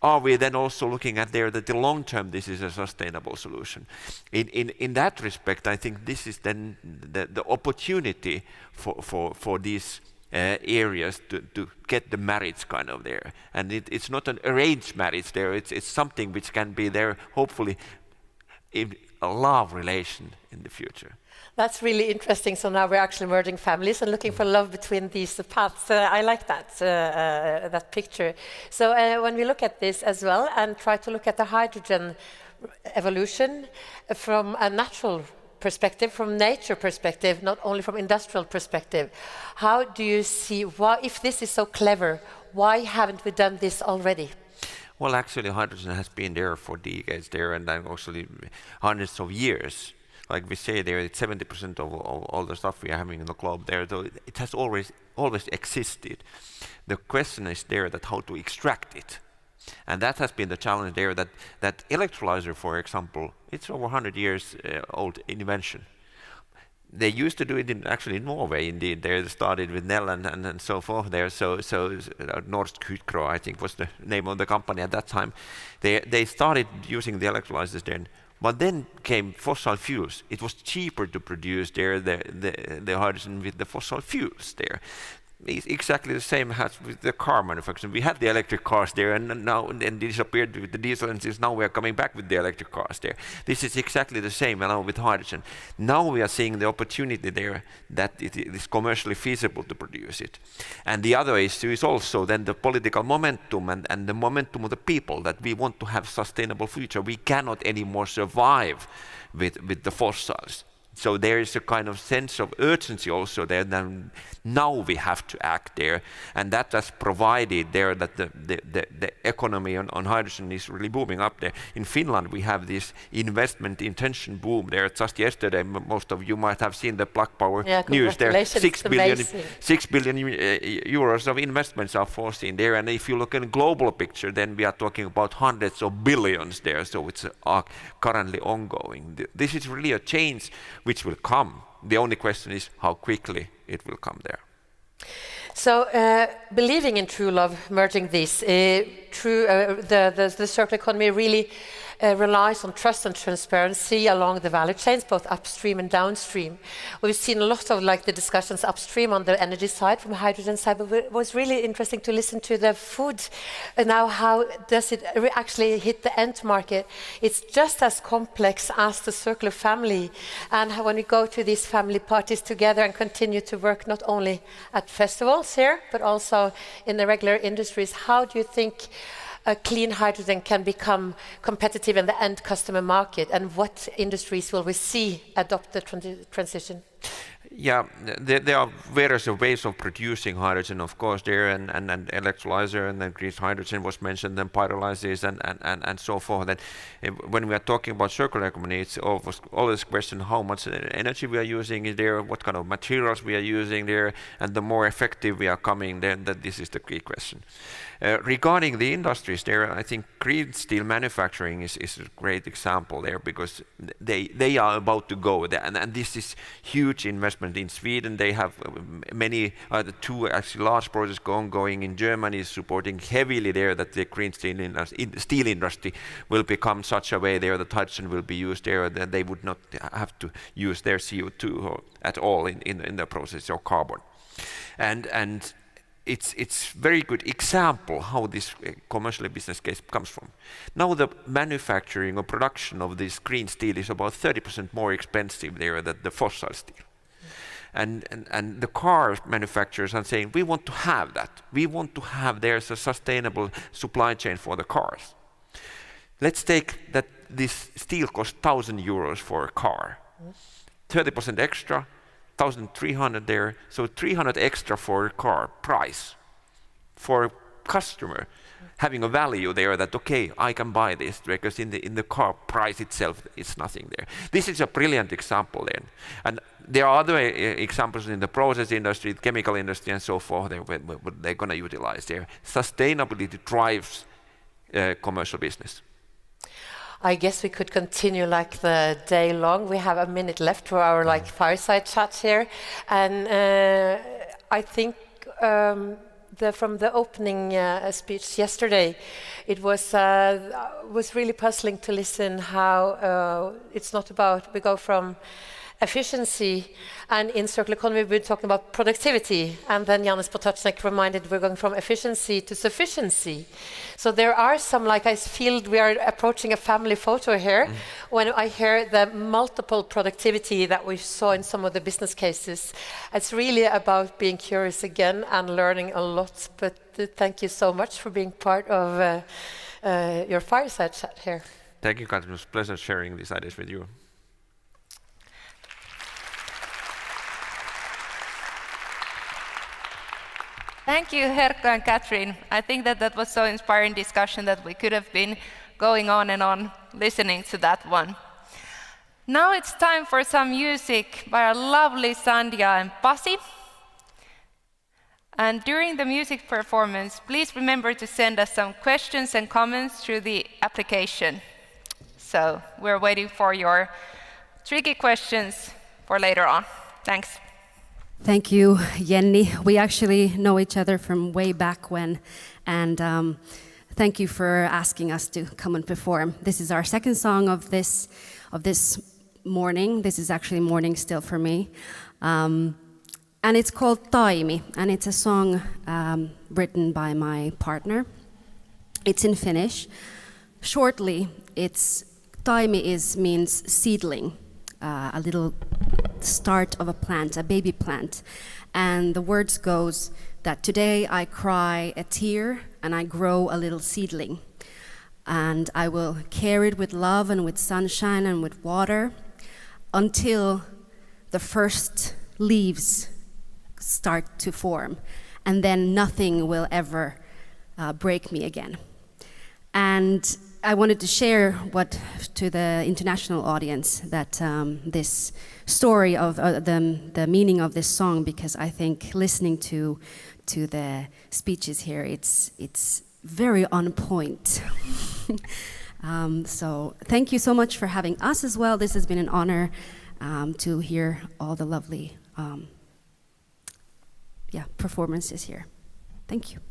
Are we then also looking at there that the long term this is a sustainable solution? In that respect, I think this is then the opportunity for these areas to get the marriage kind of there. And it's not an arranged marriage there, it's something which can be there hopefully in a love relation in the future. That's really interesting. So now we're actually merging families and looking for love between these paths. I like that picture. So when we look at this as well and try to look at the hydrogen evolution from a natural perspective, from nature perspective, not only from industrial perspective, how do you see, why, if this is so clever, why haven't we done this already? Well, actually hydrogen has been there for decades there, and actually hundreds of years. Like we say there, it's 70% of all the stuff we are having in the globe there, so it has always existed. The question is there that how to extract it. And that has been the challenge there, that electrolyzer, for example, it's over 100 years old invention. They used to do it actually in Norway, indeed. They started with Nel and so forth there. So Norsk Hydro, I think, was the name of the company at that time. They started using the electrolyzers then. But then came fossil fuels. It was cheaper to produce there the hydrogen with the fossil fuels there. It's exactly the same as with the car manufacturing. We had the electric cars there, and now and disappeared with the diesel engines. Now we are coming back with the electric cars there. This is exactly the same now with hydrogen. Now we are seeing the opportunity there that it is commercially feasible to produce it. And the other issue is also then the political momentum and the momentum of the people, that we want to have sustainable future. We cannot anymore survive with the fossils. So there is a kind of sense of urgency also there, that now we have to act there, and that has provided there that the economy on hydrogen is really booming up there. In Finland we have this investment intention boom there. Just yesterday, most of you might have seen the Plug Power news there. 6 billion euros of investments are foreseen there, and if you look at the global picture, then we are talking about hundreds of billions there, so it's currently ongoing. This is really a change which will come. The only question is how quickly it will come there. So, believing in true love, merging these, the circular economy really relies on trust and transparency along the value chains, both upstream and downstream. We've seen a lot of the discussions upstream on the energy side, from hydrogen side, but it was really interesting to listen to the food. And now, how does it actually hit the end market? It's just as complex as the circular family. And when we go to these family parties together and continue to work not only at festivals here, but also in the regular industries, how do you think clean hydrogen can become competitive in the end customer market, and what industries will we see adopt the transition? Yeah, there are various ways of producing hydrogen, of course, there, and electrolyzer, and then green hydrogen was mentioned, then pyrolysis, and so forth. And when we are talking about circular economy, it's always a question how much energy we are using is there, what kind of materials we are using there, and the more effective we are coming, then this is the key question. Regarding the industries there, I think green steel manufacturing is a great example there, because they are about to go there, and this is huge investment in Sweden. They have many, two actually large projects ongoing in Germany, supporting heavily there that the green steel industry will become such a way there that hydrogen will be used there, that they would not have to use their CO2 at all in the process, or carbon. And it's very good example how this commercial business case comes from. Now the manufacturing or production of this green steel is about 30% more expensive there than the fossil steel. And the car manufacturers are saying, we want to have that. We want to have there's a sustainable supply chain for the cars. Let's take that this steel costs 1,000 euros for a car. 30% extra, 1,300 there, so 300 extra for a car price for a customer, having a value there that, okay, I can buy this, because in the car price itself it's nothing there. This is a brilliant example then. And there are other examples in the process industry, the chemical industry, and so forth, what they're going to utilize there. Sustainability drives commercial business. I guess we could continue the day long. We have a minute left for our fireside chat here, and I think from the opening speech yesterday, it was really puzzling to listen how it's not about we go from efficiency, and in circular economy we've been talking about productivity, and then Janis Potocnik reminded we're going from efficiency to sufficiency. So there are some, I feel we are approaching a family photo here when I hear the multiple productivity that we saw in some of the business cases. It's really about being curious again and learning a lot, but thank you so much for being part of your fireside chat here. Thank you, Katrin. It was a pleasure sharing these ideas with you. Thank you, Herkka and Katrin. I think that was so inspiring discussion that we could have been going on and on listening to that one. Now it's time for some music by our lovely Sandhya and Pasi. And during the music performance, please remember to send us some questions and comments through the application. So we're waiting for your tricky questions for later on. Thanks. Thank you, Jenny. We actually know each other from way back when, and thank you for asking us to come and perform. This is our second song of this morning. This is actually morning still for me, and it's called Taimi, and it's a song written by my partner. It's in Finnish. Shortly, Taimi means seedling, a little start of a plant, a baby plant. And the words goes that today I cry a tear and I grow a little seedling. And I will care it with love and with sunshine and with water until the first leaves start to form. And then nothing will ever break me again. And I wanted to share to the international audience that this story of the meaning of this song, because I think listening to the speeches here, it's very on point. So thank you so much for having us as well. This has been an honor to hear all the lovely performances here. Thank you.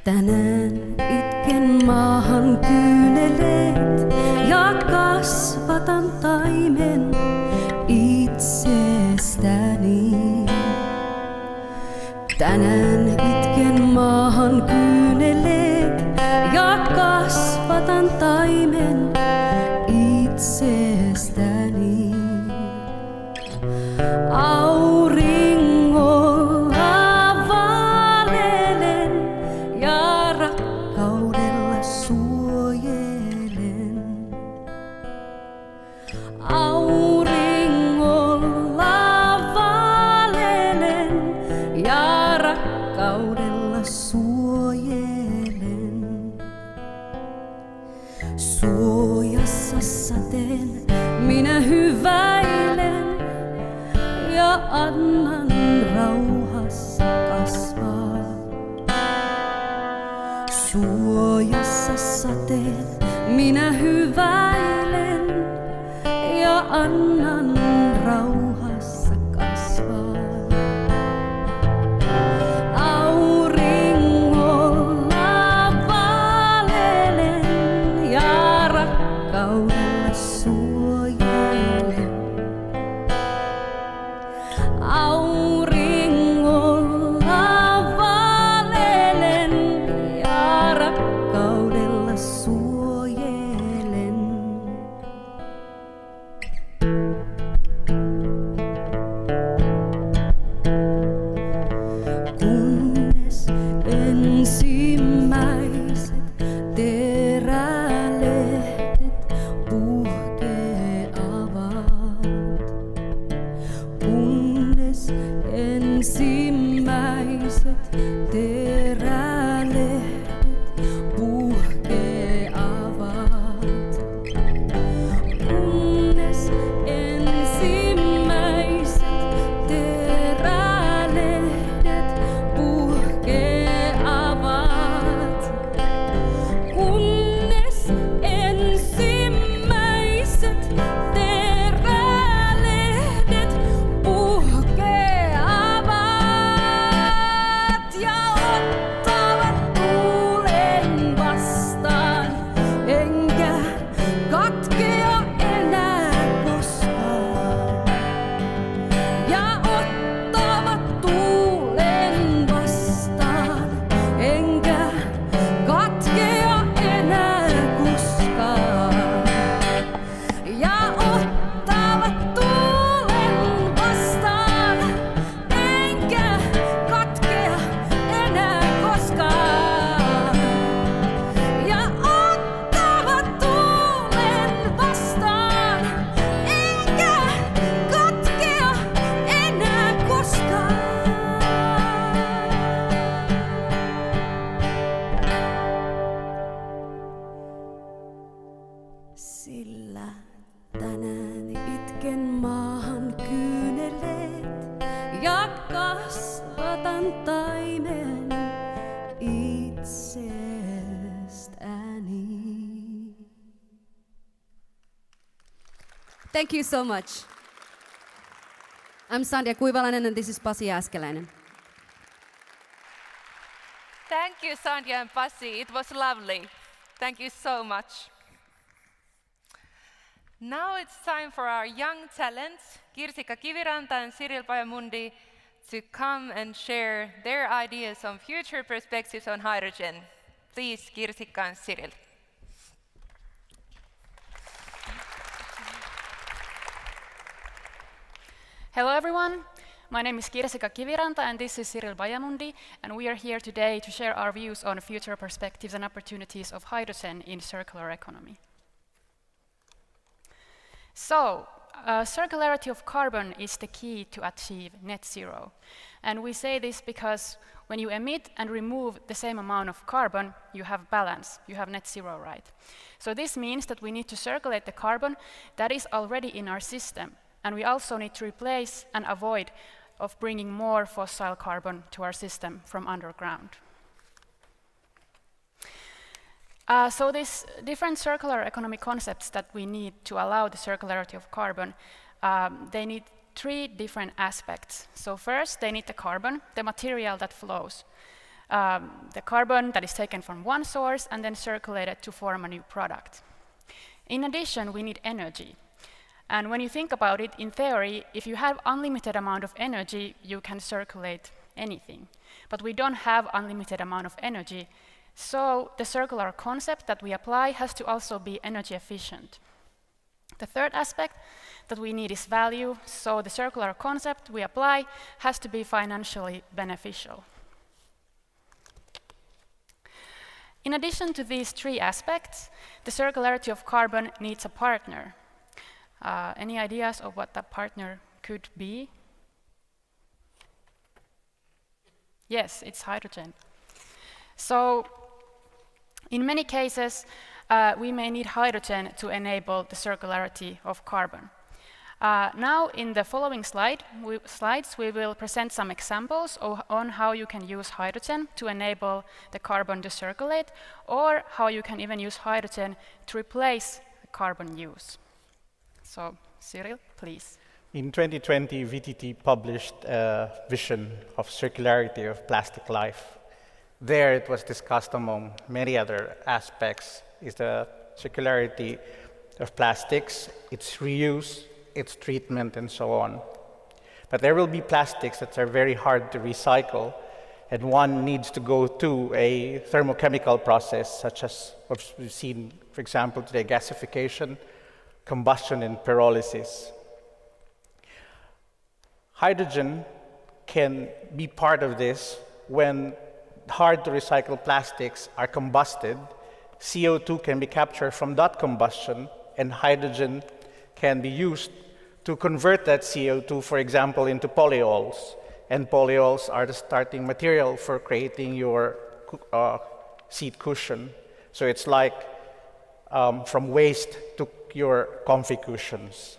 Tänään itken maahan kyyneleet ja kasvatan taimen itsestäni. Tänään itken maahan kyyneleet ja kasvatan taimen itsestäni. Auringolla valelen ja rakkaudella suojelen. Auringolla valelen ja rakkaudella suojelen. Suojassa sateen minä hyväilen ja annan rauhassa kasvaa. Suojassa sateen minä hyväilen ja annan rauhassa kasvaa. Auringolla valelen ja rakkaudella suojelen. Auringolla valelen ja rakkaudella suojelen. Kunnes ensimmäiset terälehdet puhkeavat. Kunnes ensimmäiset terälehdet puhkeavat. Kunnes ensimmäiset terälehdet puhkeavat. Kunnes ensimmäiset terälehdet puhkeavat ja ottavat tuulen vastaan, enkä katkea enää koskaan. Ja ottavat tuulen vastaan, enkä katkea enää koskaan. Ja ottavat tuulen vastaan, enkä katkea enää koskaan. Ja ottavat tuulen vastaan, enkä katkea enää koskaan. Sillä tänään itken maahan kyyneleet ja kasvatan taimen itsestäni. Thank you so much. I'm Sandhya Kuivalainen and this is Pasi Jääskeläinen. Thank you, Sandhya and Pasi. It was lovely. Thank you so much. Now it's time for our young talents, Kirsikka Kiviranta and Cyril Pajamundi, to come and share their ideas on future perspectives on hydrogen. Please, Kirsikka and Cyril. Hello everyone, my name is Kirsikka Kiviranta and this is Cyril Pajamundi, and we are here today to share our views on future perspectives and opportunities of hydrogen in circular economy. So, circularity of carbon is the key to achieve net zero. And we say this because when you emit and remove the same amount of carbon, you have balance, you have net zero, right? So this means that we need to circulate the carbon that is already in our system, and we also need to replace and avoid of bringing more fossil carbon to our system from underground. So these different circular economy concepts that we need to allow the circularity of carbon, they need 3 different aspects. So first, they need the carbon, the material that flows. The carbon that is taken from one source and then circulated to form a new product. In addition, we need energy. And when you think about it, in theory, if you have unlimited amount of energy, you can circulate anything. But we don't have unlimited amount of energy, so the circular concept that we apply has to also be energy efficient. The third aspect that we need is value, so the circular concept we apply has to be financially beneficial. In addition to these 3 aspects, the circularity of carbon needs a partner. Any ideas of what that partner could be? Yes, it's hydrogen. So, in many cases, we may need hydrogen to enable the circularity of carbon. Now, in the following slides, we will present some examples on how you can use hydrogen to enable the carbon to circulate, or how you can even use hydrogen to replace the carbon use. So, Cyril, please. In 2020, VTT published a vision of circularity of plastic life. There it was discussed among many other aspects is the circularity of plastics, its reuse, its treatment, and so on. But there will be plastics that are very hard to recycle, and one needs to go through a thermochemical process, such as what we've seen, for example, today, gasification, combustion, and pyrolysis. Hydrogen can be part of this when hard to recycle plastics are combusted. CO2 can be captured from that combustion, and hydrogen can be used to convert that CO2, for example, into polyols. And polyols are the starting material for creating your seat cushion. So it's like from waste to your comfy cushions.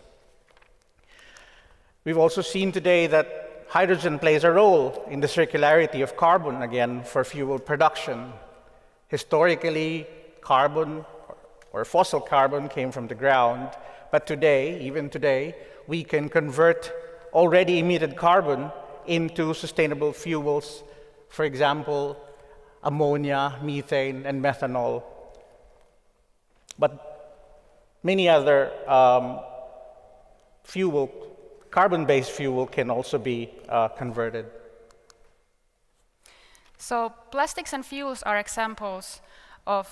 We've also seen today that hydrogen plays a role in the circularity of carbon, again, for fuel production. Historically, carbon or fossil carbon came from the ground, but today, even today, we can convert already emitted carbon into sustainable fuels, for example, ammonia, methane, and methanol. But many other carbon-based fuel can also be converted. So plastics and fuels are examples of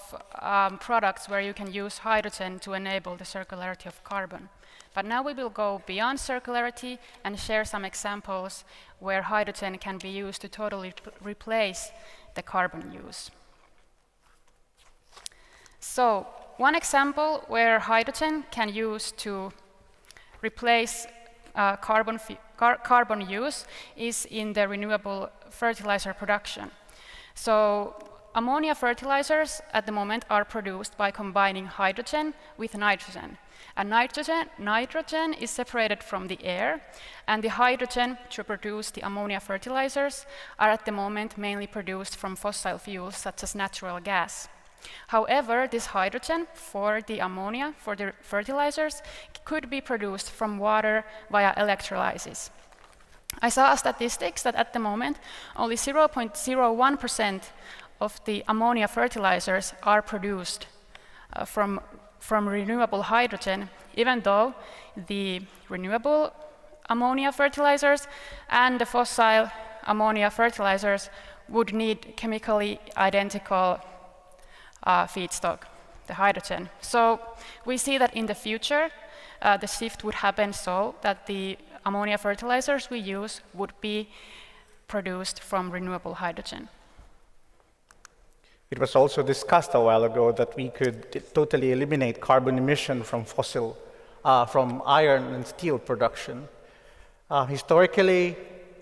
products where you can use hydrogen to enable the circularity of carbon. But now we will go beyond circularity and share some examples where hydrogen can be used to totally replace the carbon use. So one example where hydrogen can use to replace carbon use is in the renewable fertilizer production. So ammonia fertilizers at the moment are produced by combining hydrogen with nitrogen. And nitrogen is separated from the air, and the hydrogen to produce the ammonia fertilizers are at the moment mainly produced from fossil fuels such as natural gas. However, this hydrogen for the ammonia, for the fertilizers, could be produced from water via electrolysis. I saw statistics that at the moment only 0.01% of the ammonia fertilizers are produced from renewable hydrogen, even though the renewable ammonia fertilizers and the fossil ammonia fertilizers would need chemically identical feedstock, the hydrogen. So we see that in the future, the shift would happen so that the ammonia fertilizers we use would be produced from renewable hydrogen. It was also discussed a while ago that we could totally eliminate carbon emission from from iron and steel production. Historically,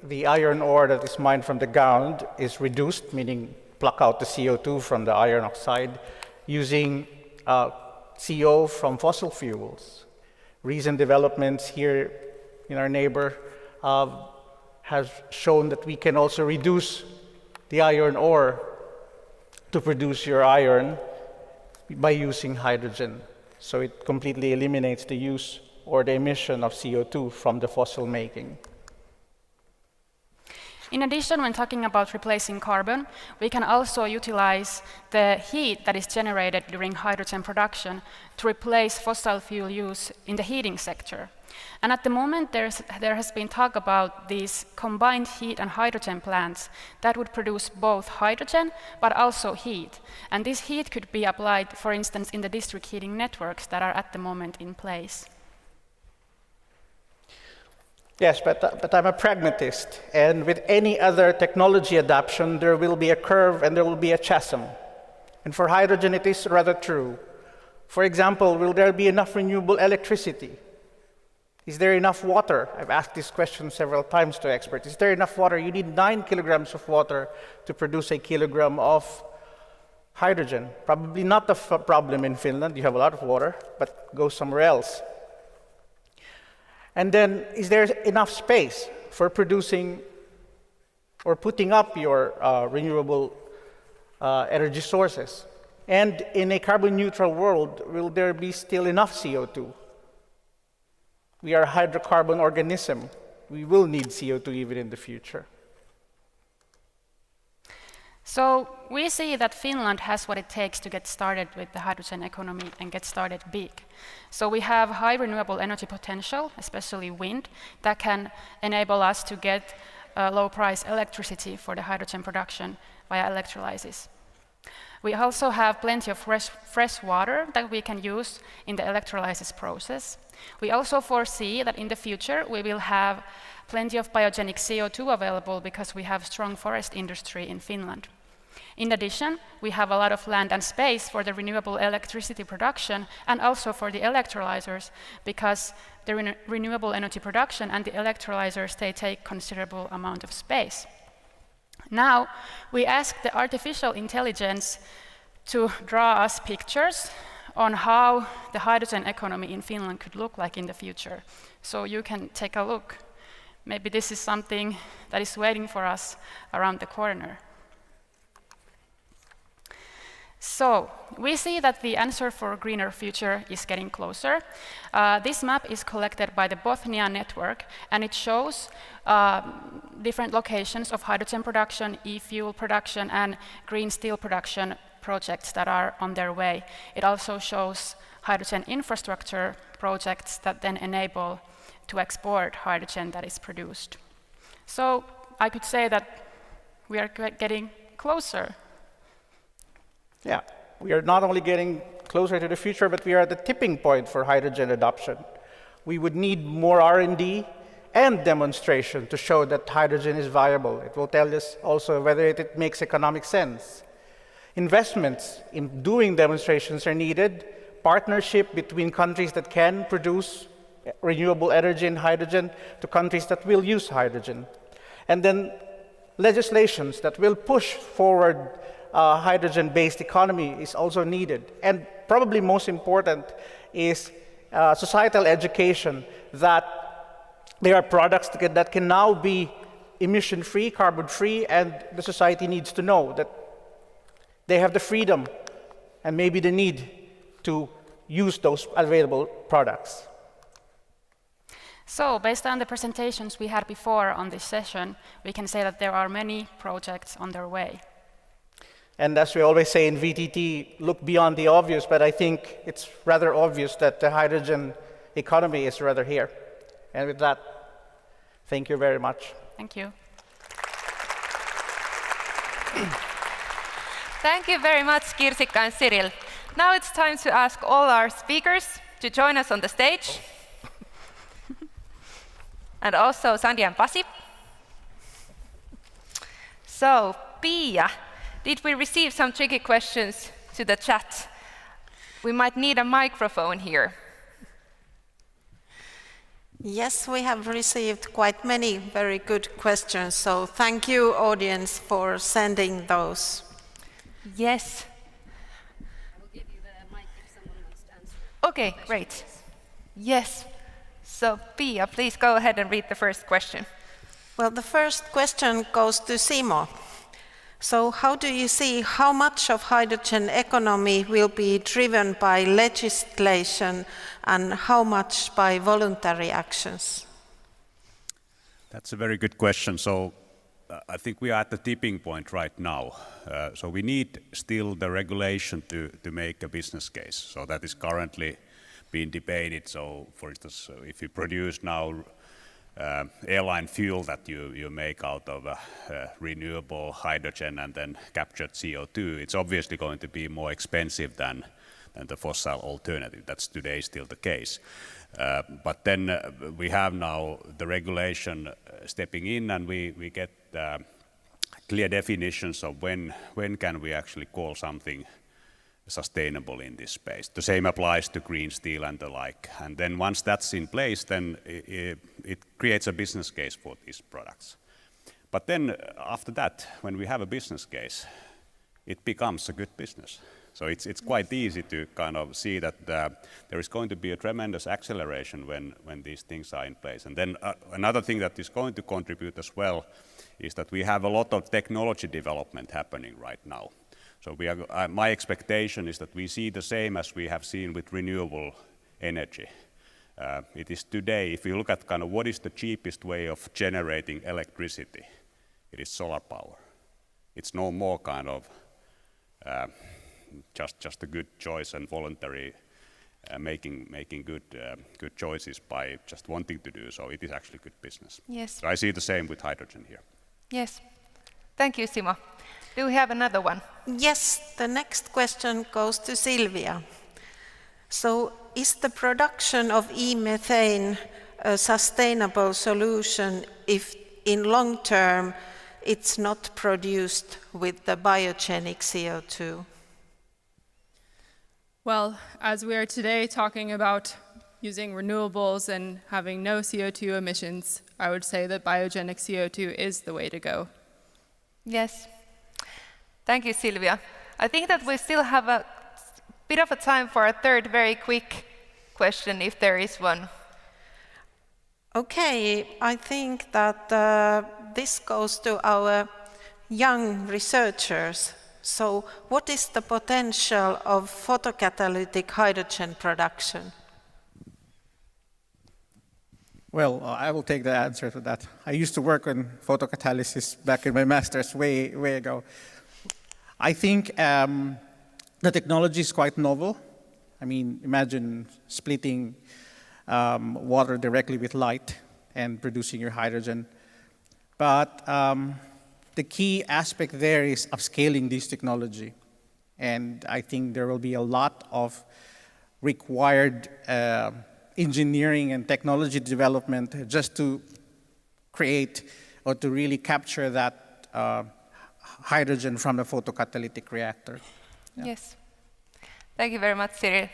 the iron ore that is mined from the ground is reduced, meaning pluck out the CO2 from the iron oxide, using CO from fossil fuels. Recent developments here in our neighbor has shown that we can also reduce the iron ore to produce your iron by using hydrogen. So it completely eliminates the use or the emission of CO2 from the fossil making. In addition, when talking about replacing carbon, we can also utilize the heat that is generated during hydrogen production to replace fossil fuel use in the heating sector. And at the moment, there has been talk about these combined heat and hydrogen plants that would produce both hydrogen but also heat. And this heat could be applied, for instance, in the district heating networks that are at the moment in place. Yes, but I'm a pragmatist, and with any other technology adoption, there will be a curve and there will be a chasm. And for hydrogen, it is rather true. For example, will there be enough renewable electricity? Is there enough water? I've asked this question several times to experts. Is there enough water? You need 9 kilograms of water to produce a kilogram of hydrogen. Probably not the problem in Finland. You have a lot of water, but go somewhere else. And then, is there enough space for producing or putting up your renewable energy sources? And in a carbon neutral world, will there be still enough CO2? We are a hydrocarbon organism. We will need CO2 even in the future. So we see that Finland has what it takes to get started with the hydrogen economy and get started big. So we have high renewable energy potential, especially wind, that can enable us to get low-price electricity for the hydrogen production via electrolysis. We also have plenty of fresh water that we can use in the electrolysis process. We also foresee that in the future we will have plenty of biogenic CO2 available because we have strong forest industry in Finland. In addition, we have a lot of land and space for the renewable electricity production and also for the electrolyzers because the renewable energy production and the electrolyzers, they take considerable amount of space. Now, we ask the artificial intelligence to draw us pictures on how the hydrogen economy in Finland could look like in the future. So you can take a look. Maybe this is something that is waiting for us around the corner. So we see that the answer for a greener future is getting closer. This map is collected by the Bothnia network, and it shows different locations of hydrogen production, e-fuel production, and green steel production projects that are on their way. It also shows hydrogen infrastructure projects that then enable to export hydrogen that is produced. So I could say that we are getting closer. Yeah, we are not only getting closer to the future, but we are at the tipping point for hydrogen adoption. We would need more R&D and demonstration to show that hydrogen is viable. It will tell us also whether it makes economic sense. Investments in doing demonstrations are needed, partnership between countries that can produce renewable energy and hydrogen to countries that will use hydrogen. And then legislations that will push forward hydrogen-based economy is also needed. And probably most important is societal education that there are products that can now be emission-free, carbon-free, and the society needs to know that they have the freedom and maybe the need to use those available products. So, based on the presentations we had before on this session, we can say that there are many projects on their way. And as we always say in VTT, look beyond the obvious, but I think it's rather obvious that the hydrogen economy is rather here. And with that, thank you very much. Thank you. Thank you very much, Kirsikka and Cyril. Now it's time to ask all our speakers to join us on the stage. And also Sandy and Pasi. So, Pia, did we receive some tricky questions to the chat? We might need a microphone here. Yes, we have received quite many very good questions, so thank you, audience, for sending those. Yes. I will give you the mic if someone wants to answer. Okay, great. Yes. So, Pia, please go ahead and read the first question. Well, the first question goes to Simo. So how do you see how much of hydrogen economy will be driven by legislation and how much by voluntary actions? That's a very good question. So I think we are at the tipping point right now. So we need still the regulation to make a business case. So that is currently being debated. So for instance, if you produce now airline fuel that you make out of renewable hydrogen and then captured CO2, it's obviously going to be more expensive than the fossil alternative. That's today still the case. But then we have now the regulation stepping in, and we get clear definitions of when can we actually call something sustainable in this space. The same applies to green steel and the like. And then once that's in place, then it creates a business case for these products. But then after that, when we have a business case, it becomes a good business. So it's quite easy to kind of see that there is going to be a tremendous acceleration when these things are in place. And then another thing that is going to contribute as well is that we have a lot of technology development happening right now. So my expectation is that we see the same as we have seen with renewable energy. It is today, if you look at kind of what is the cheapest way of generating electricity, it is solar power. It's no more kind of just a good choice and voluntary making good choices by just wanting to do so. It is actually good business. Yes. So I see the same with hydrogen here. Yes. Thank you, Simo. Do we have another one? Yes, the next question goes to Silvia. So is the production of e-methane a sustainable solution if in long term it's not produced with the biogenic CO2? Well, as we are today talking about using renewables and having no CO2 emissions, I would say that biogenic CO2 is the way to go. Yes. Thank you, Silvia. I think that we still have a bit of a time for a third very quick question, if there is one. Okay, I think that this goes to our young researchers. So what is the potential of photocatalytic hydrogen production? Well, I will take the answer to that. I used to work on photocatalysis back in my master's way ago. I think the technology is quite novel. I mean, imagine splitting water directly with light and producing your hydrogen. But the key aspect there is upscaling this technology. And I think there will be a lot of required engineering and technology development just to create or to really capture that hydrogen from a photocatalytic reactor. Yeah. Yes. Thank you very much, Cyril.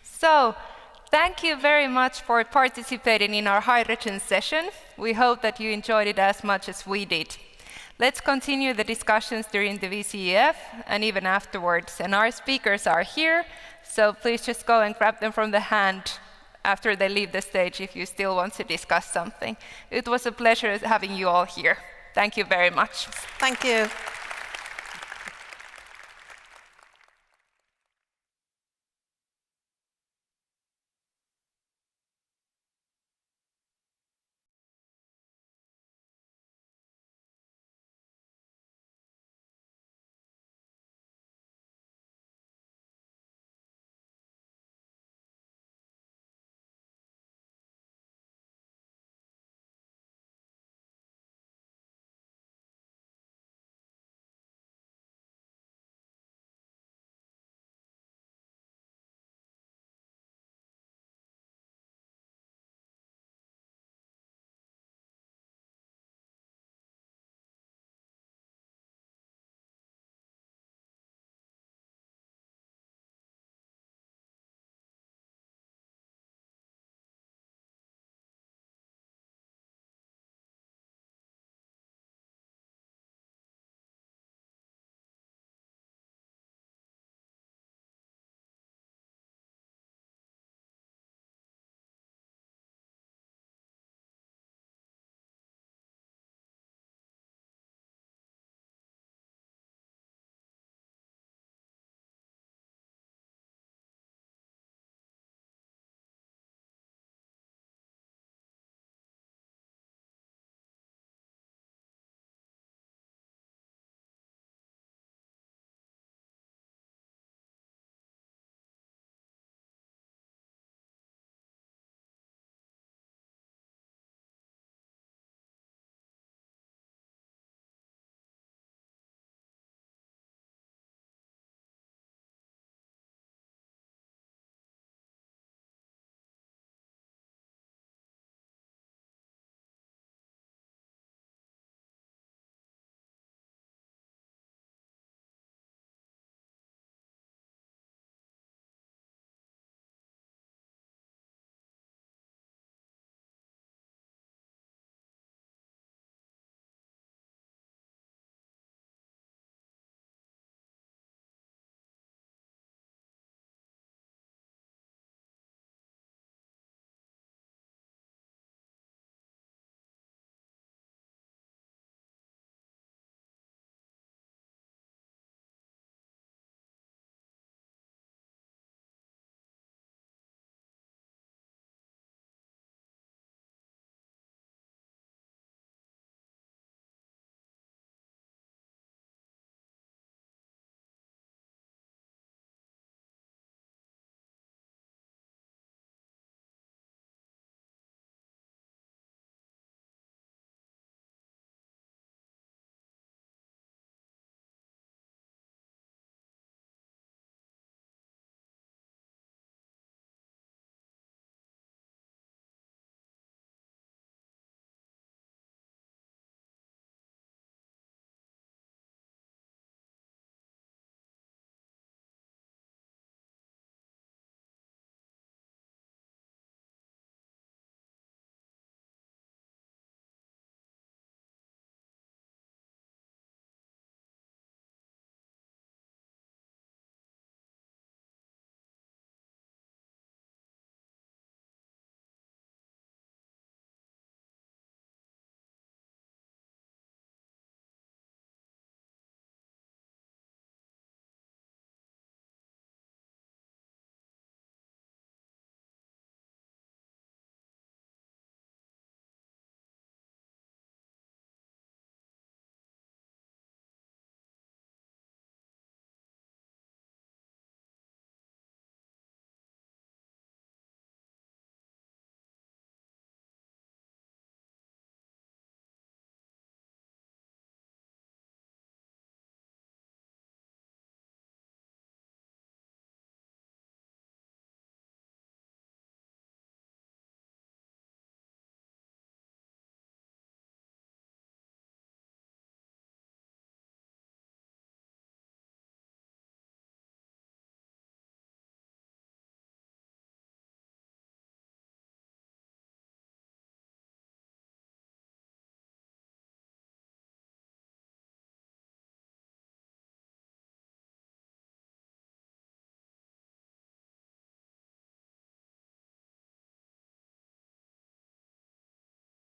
So, thank you very much for participating in our hydrogen session. We hope that you enjoyed it as much as we did. Let's continue the discussions during the VCEF and even afterwards. And our speakers are here, so please just go and grab them from the hand after they leave the stage if you still want to discuss something. It was a pleasure having you all here. Thank you very much. Thank you.